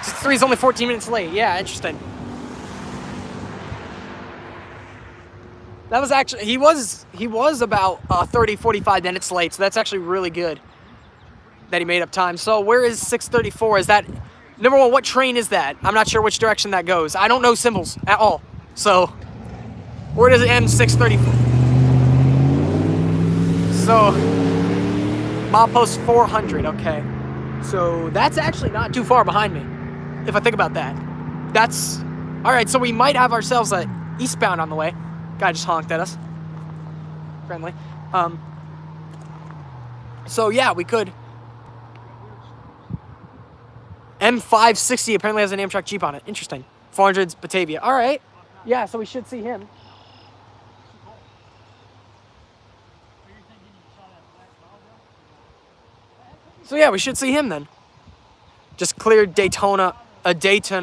63 is only 14 minutes late. Yeah, interesting. That was actually, he was about 30, 45 minutes late, so that's actually really good that he made up time. So where is 634? Is that, number one, what train is that? I'm not sure which direction that goes. I don't know symbols at all. So where does it end 634? So milepost 400, okay. So that's actually not too far behind me, if I think about that. That's, all right, so we might have ourselves a eastbound on the way. Guy just honked at us. Friendly. So yeah, we could. M560 apparently has an Amtrak Jeep on it. Interesting. 400's Batavia. All right. Yeah, so we should see him. So yeah, we should see him then. Just cleared Dayton,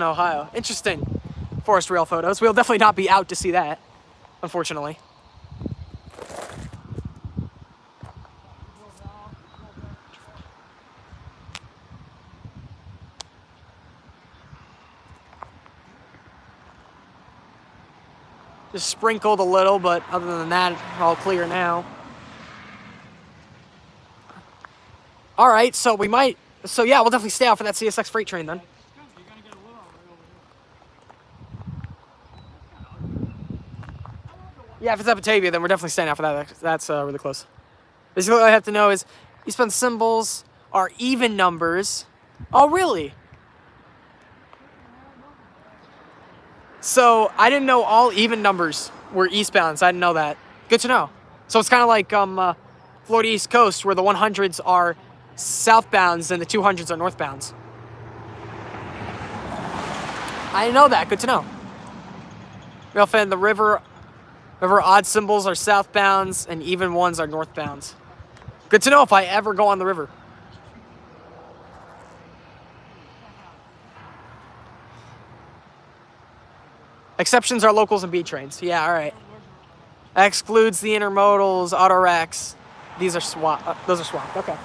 Ohio. Interesting. Forest rail photos. We'll definitely not be out to see that, unfortunately. Just sprinkled a little, but other than that, we're all clear now. All right, so we might, so yeah, we'll definitely stay out for that CSX freight train then. Yeah, if it's at Batavia, then we're definitely staying out for that. That's really close. Basically, all I have to know is eastbound symbols are even numbers. Oh, really? So I didn't know all even numbers were eastbounds. I didn't know that. Good to know. So it's kind of like Florida East Coast, where the 100s are southbounds and the 200s are northbounds. I didn't know that. Good to know. Railfanning, the river odd symbols are southbounds and even ones are northbounds. Good to know if I ever go on the river. Exceptions are locals and B trains. Yeah, all right. Excludes the intermodals, auto racks. These are swapped. Those are swapped. Okay.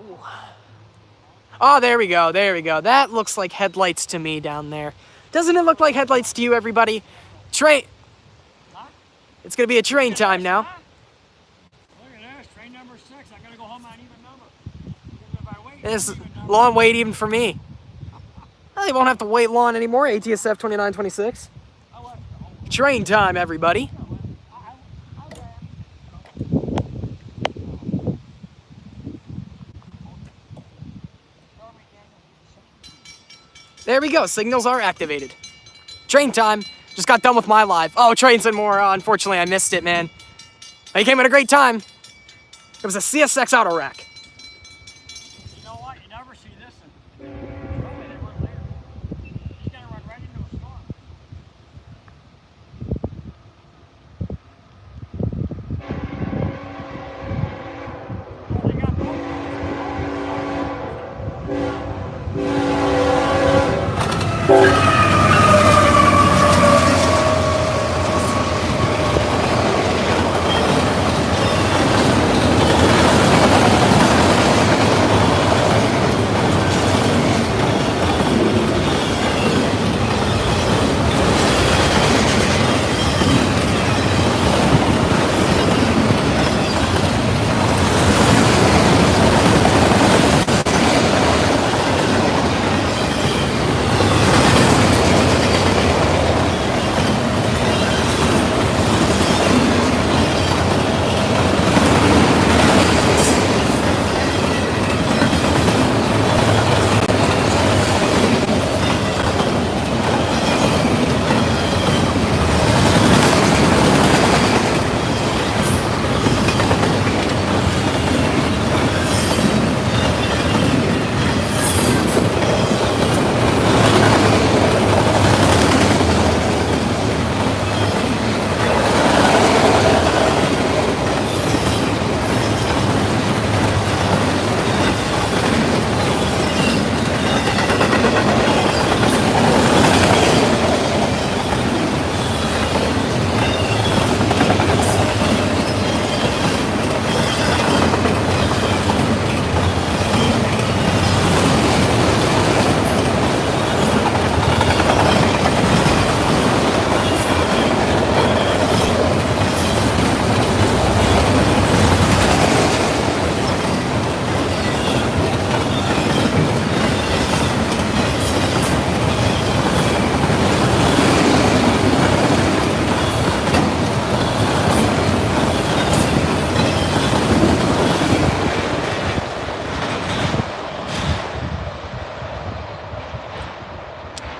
Ooh. Oh, there we go. There we go. That looks like headlights to me down there. Doesn't it look like headlights to you, everybody? Train. It's going to be a train time now. Look at this. Train number 6. I got to go home on even number. It's a long wait even for me. Well, you won't have to wait long anymore. ATSF 2926. Train time, everybody. There we go. Signals are activated. Train time. Just got done with my live. Oh, trains and more. Unfortunately, I missed it, man. You came at a great time. It was a CSX auto rack. You know what? You never see this. Probably they run later. He's going to run right into a storm. Well, they got both.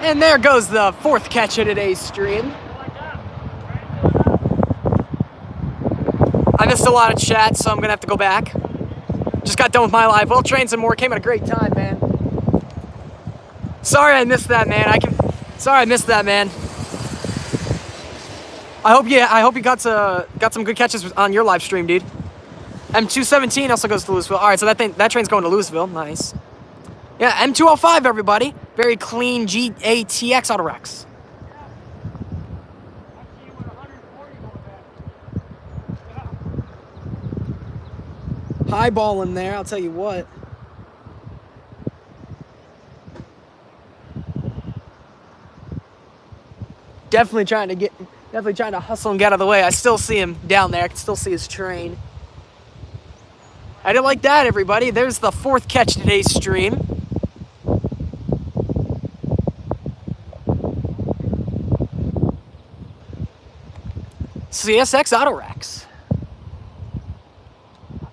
And there goes the fourth catch of today's stream. I missed a lot of chat, so I'm gonna have to go back. Just got done with my live. Well, trains and more came at a great time, man. Sorry I missed that, man. Sorry I missed that, man. I hope you got some good catches on your live stream, dude. M217 also goes to Louisville. All right, so that train's going to Louisville. Nice. Yeah, M205, everybody. Very clean GATX Autorex. High ball in there, I'll tell you what. Definitely trying to hustle and get out of the way. I still see him down there. I can still see his train. I didn't like that, everybody. There's the fourth catch of today's stream. CSX Autorex.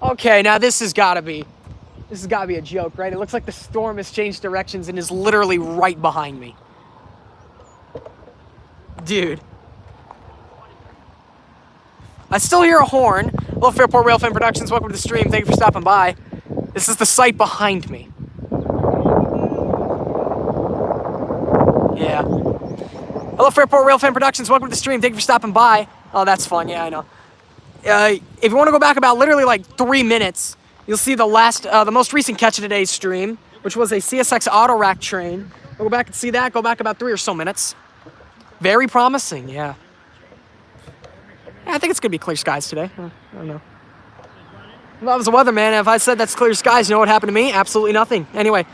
Okay, now this has got to be a joke, right? It looks like the storm has changed directions and is literally right behind me. Dude. I still hear a horn. Hello, Fairport Railfanning Productions. Welcome to the stream. Thank you for stopping by. This is the site behind me. Yeah. Hello, Fairport Railfanning Productions. Welcome to the stream. Thank you for stopping by. Oh, that's fun. Yeah, I know. If you want to go back about literally like 3 minutes, you'll see the most recent catch of today's stream, which was a CSX auto rack train. We'll go back and see that. Go back about 3 or so minutes. Very promising, yeah. I think it's gonna be clear skies today. I don't know. If I was a weatherman, if I said that's clear skies, you know what happened to me? Absolutely nothing. Anyway.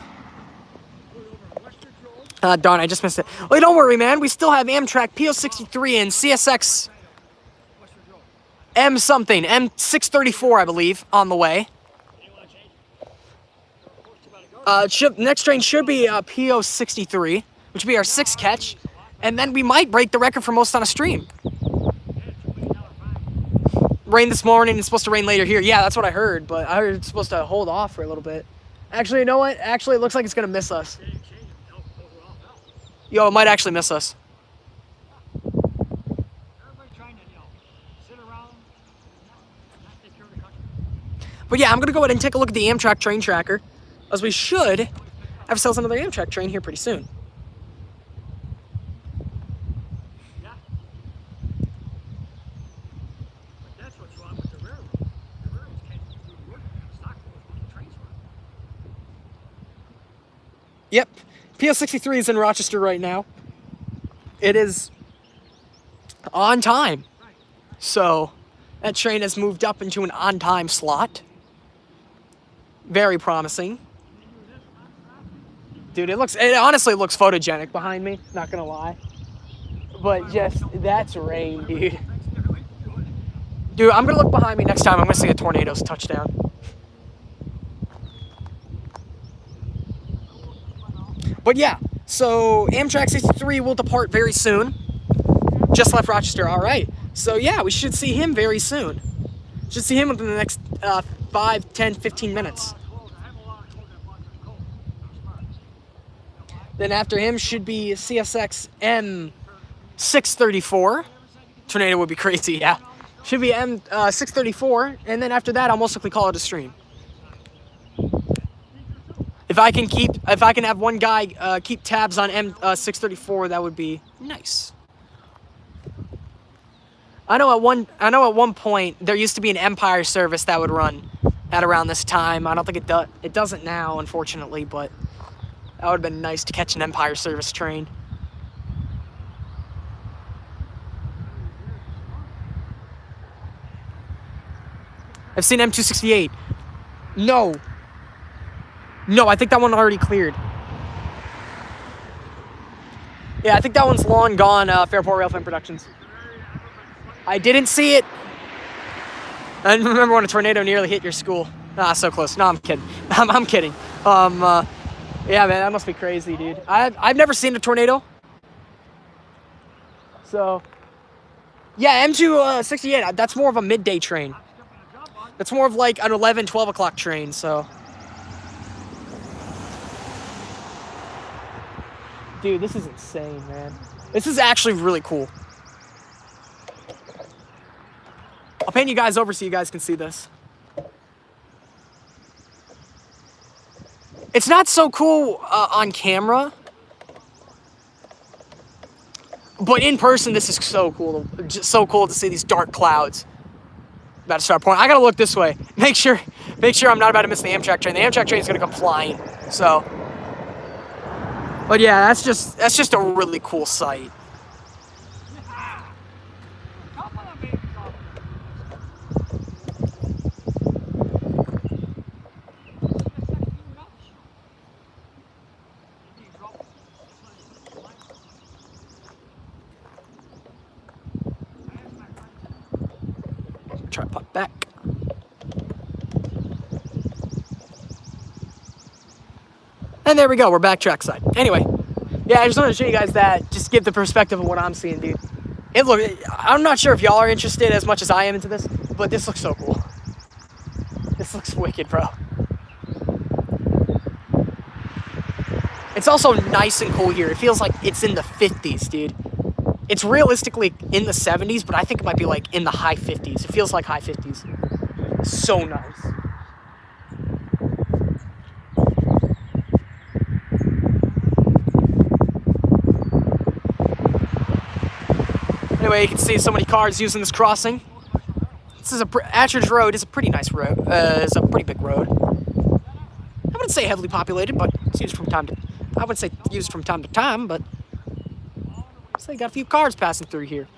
Darn, I just missed it. Well, don't worry, man. We still have Amtrak PO63 and CSX M something, M634, I believe, on the way. Next train should be PO63, which would be our 6th catch, and then we might break the record for most on a stream. Rain this morning, it's supposed to rain later here. Yeah, that's what I heard, but I heard it's supposed to hold off for a little bit. Actually, you know what? Actually, it looks like it's going to miss us. Yo, it might actually miss us. But yeah, I'm going to go ahead and take a look at the Amtrak train tracker, as we should have ourselves another Amtrak train here pretty soon. Yep, PO63 is in Rochester right now. It is on time. So that train has moved up into an on-time slot. Very promising. Dude, it honestly looks photogenic behind me, not gonna lie. But just, that's rain, dude. Dude, I'm gonna look behind me next time. I'm gonna see a Tornadoes touchdown. But yeah, so Amtrak 63 will depart very soon. Just left Rochester, all right. So yeah, we should see him very soon. Should see him within the next 5, 10, 15 minutes. Then after him should be CSX M634. Tornado would be crazy, yeah. Should be M634, and then after that, I'll most likely call it a stream. If I can have one guy keep tabs on M634, that would be nice. I know at one point there used to be an Empire service that would run at around this time. I don't think it doesn't now, unfortunately, but that would have been nice to catch an Empire service train. I've seen M268. No, I think that one already cleared. Yeah, I think that one's long gone, Fairport Railfanning Productions. I didn't see it. I remember when a tornado nearly hit your school. Ah, so close. No, I'm kidding. I'm kidding. Yeah, man, that must be crazy, dude. I've never seen a tornado. So, yeah, M268, that's more of a midday train. That's more of like an 11, 12 o'clock train, so. Dude, this is insane, man. This is actually really cool. I'll pan you guys over so you guys can see this. It's not so cool on camera, but in person, this is so cool. Just so cool to see these dark clouds. About to start pouring. I gotta look this way. Make sure I'm not about to miss the Amtrak train. The Amtrak train is gonna come flying. So, but yeah, that's just a really cool sight. Try to pop back. And there we go, we're back trackside. Anyway, yeah, I just wanted to show you guys that, just give the perspective of what I'm seeing, dude. I'm not sure if y'all are interested as much as I am into this, but this looks so cool. This looks wicked, bro. It's also nice and cool here. It feels like it's in the 50s, dude. It's realistically in the 70s, but I think it might be like in the high 50s. It feels like high 50s. So nice. Anyway, you can see so many cars using this crossing. This is Attridge Road is a pretty nice road. It's a pretty big road. I wouldn't say heavily populated, but it's used from time to. I wouldn't say used from time to time, but so you got a few cars passing through here.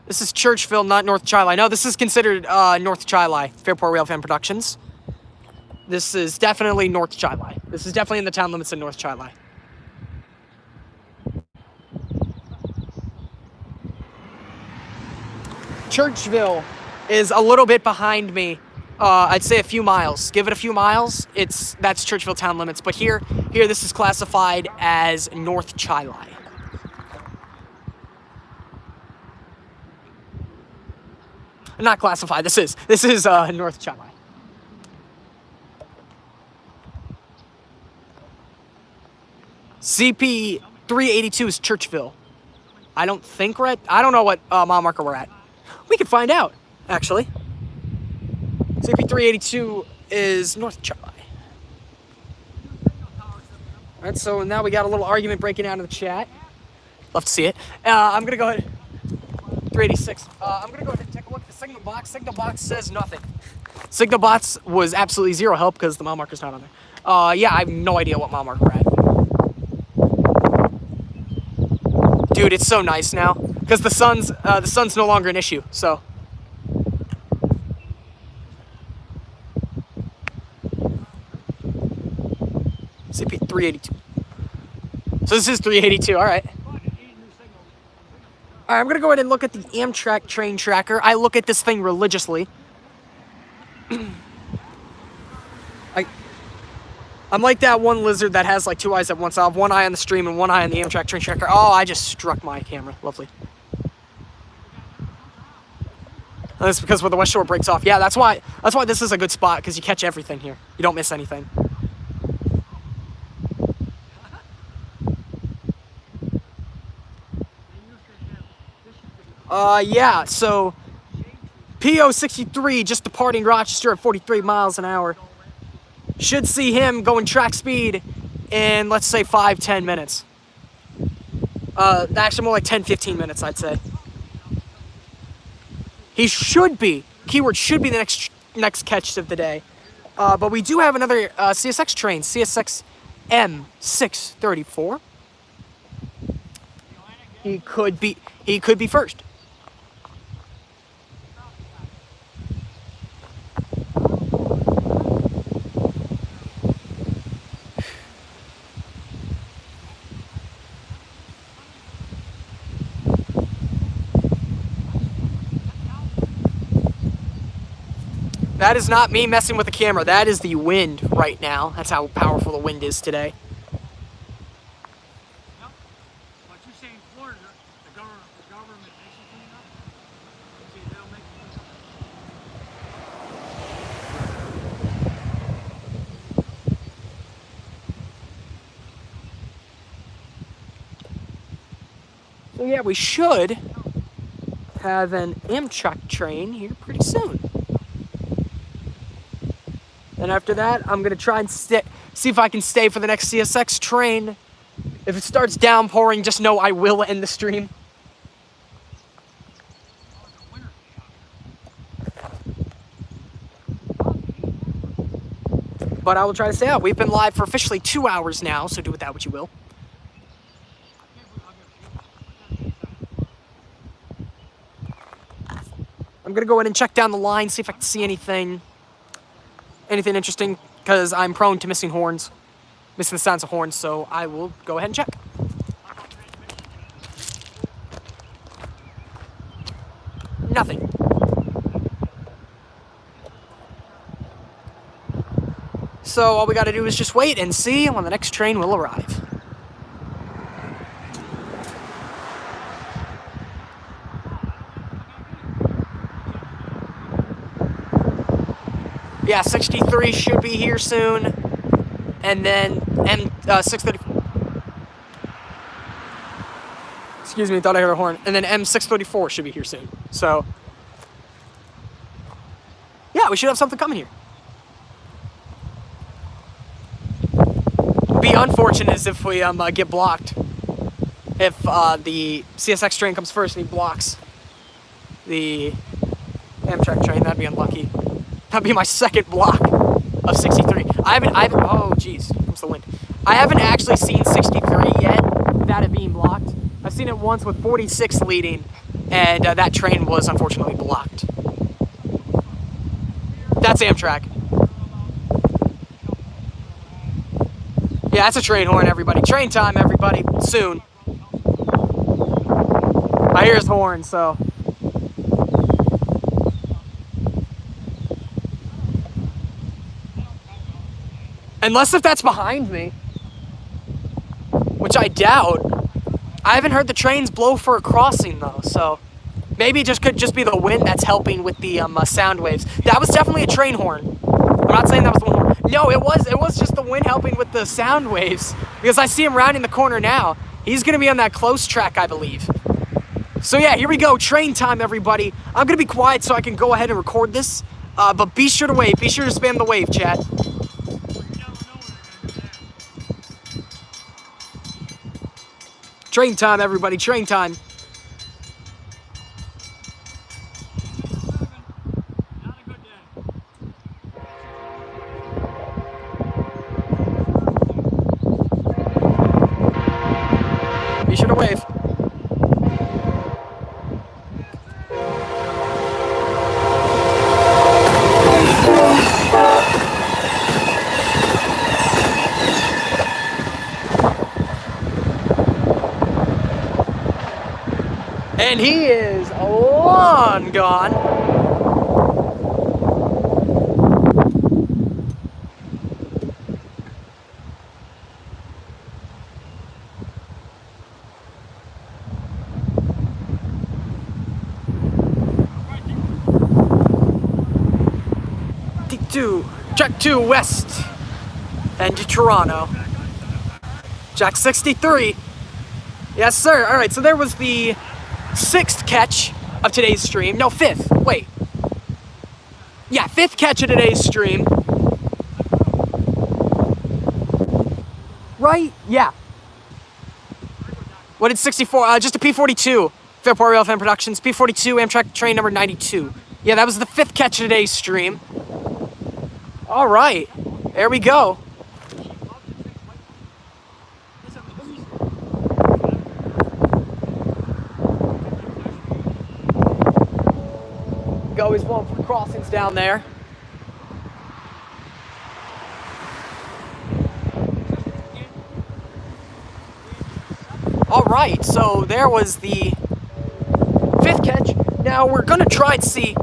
This is Churchville, not North Chili. No, this is considered North Chili, Fairport Railfanning Productions. This is definitely North Chili. This is definitely in the town limits of North Chili. Churchville is a little bit behind me. I'd say a few miles. Give it a few miles. That's Churchville town limits. But here, this is classified as North Chili. Not classified. This is North Chili. CP 382 is Churchville. I don't think we're at. I don't know what mile marker we're at. We could find out, actually. CP 382 is North Chili. All right, so now we got a little argument breaking out in the chat. Love to see it. I'm gonna go ahead. 386. I'm gonna go ahead and take a look at the signal box. Signal box says nothing. Signal box was absolutely zero help because the mile marker's not on there. Yeah, I have no idea what mile marker we're at. Dude, it's so nice now because the sun's no longer an issue. So. CP 382. So this is 382. All right. All right, I'm gonna go ahead and look at the Amtrak train tracker. I look at this thing religiously. I'm like that one lizard that has like two eyes at once. I have one eye on the stream and one eye on the Amtrak train tracker. Oh, I just struck my camera. Lovely. And that's because when the West Shore breaks off. Yeah, that's why this is a good spot, because you catch everything here. You don't miss anything. Yeah, so PO 63 just departing Rochester at 43 miles an hour. Should see him going track speed in, let's say, 5-10 minutes. Actually more like 10-15 minutes, I'd say. He should be, keyword should be the next catch of the day. But we do have another CSX train, CSX M634. He could be first. That is not me messing with the camera. That is the wind right now. That's how powerful the wind is today. So yeah, we should have an Amtrak train here pretty soon. And after that, I'm gonna try and see if I can stay for the next CSX train. If it starts downpouring, just know I will end the stream. But I will try to stay out. We've been live for officially 2 hours now, so do with that what you will. I'm gonna go ahead and check down the line, see if I can see anything interesting, because I'm prone to missing the sounds of horns, so I will go ahead and check. Nothing. So all we gotta do is just wait and see when the next train will arrive. Yeah, 63 should be here soon, and then M630. Excuse me, thought I heard a horn. And then M634 should be here soon. So, yeah, we should have something coming here. Be unfortunate is if we get blocked. If the CSX train comes first and he blocks the Amtrak train, that'd be unlucky. That'd be my second block of 63. I haven't, oh geez, comes the wind. I haven't actually seen 63 yet, that it being blocked. I've seen it once with 46 leading, and that train was unfortunately blocked. That's Amtrak. Yeah, that's a train horn, everybody. Train time, everybody, soon. I hear his horn, so. Unless if that's behind me, which I doubt. I haven't heard the trains blow for a crossing though, so maybe it could just be the wind that's helping with the sound waves. That was definitely a train horn. I'm not saying that was the one horn. No, it was just the wind helping with the sound waves, because I see him rounding the corner now. He's gonna be on that close track, I believe. So yeah, here we go, train time, everybody. I'm gonna be quiet so I can go ahead and record this, but be sure to wave. Be sure to spam the wave, chat. Train time, everybody, train time. Be sure to wave. And he is long gone. Track 2 west and to Toronto. Jack 63. Yes, sir. All right, so there was the 6th catch of today's stream. No, 5th. Wait. Yeah, 5th catch of today's stream. Right? Yeah. What did 64? Just a P42. Fairport Railfanning Productions. P42 Amtrak train number 92. Yeah, that was the 5th catch of today's stream. All right. There we go. Always one for crossings down there. All right, so there was the 5th catch. Now we're gonna try and see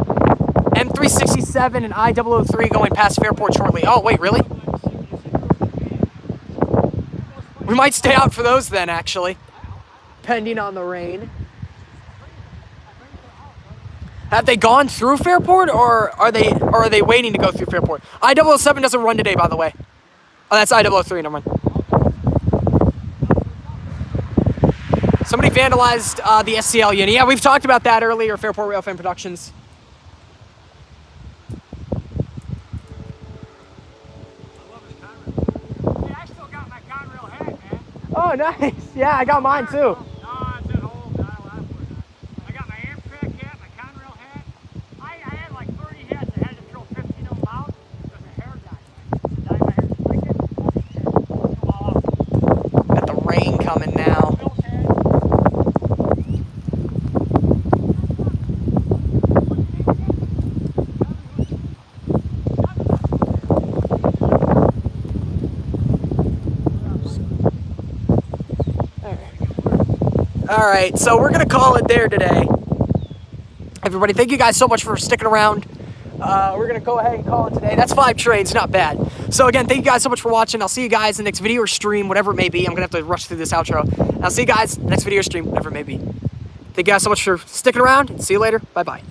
M367 and I003 going past Fairport shortly. Oh wait, really? We might stay out for those then, actually, depending on the rain. Have they gone through Fairport, or are they waiting to go through Fairport? I007 doesn't run today, by the way. Oh, that's I003, never mind. So Somebody vandalized the SCL unit. Yeah, we've talked about that earlier, Fairport Railfan Productions. I love his Conrail. Hey, I still got my Conrail hat, man. Oh, nice. Yeah, I got mine too. No, it's at home. I don't have one. I got my Amtrak hat, my Conrail hat. I had like 30 hats. I had to throw 15 of them out because the hair died. Dyed my hair just like it. Got the rain coming now. All right, so we're gonna call it there today. Everybody, thank you guys so much for sticking around. We're gonna go ahead and call it today. That's 5 trains, not bad. So again, thank you guys so much for watching. I'll see you guys in the next video or stream, whatever it may be. I'm gonna have to rush through this outro. I'll see you guys next video or stream, whatever it may be. Thank you guys so much for sticking around. See you later. Bye-bye.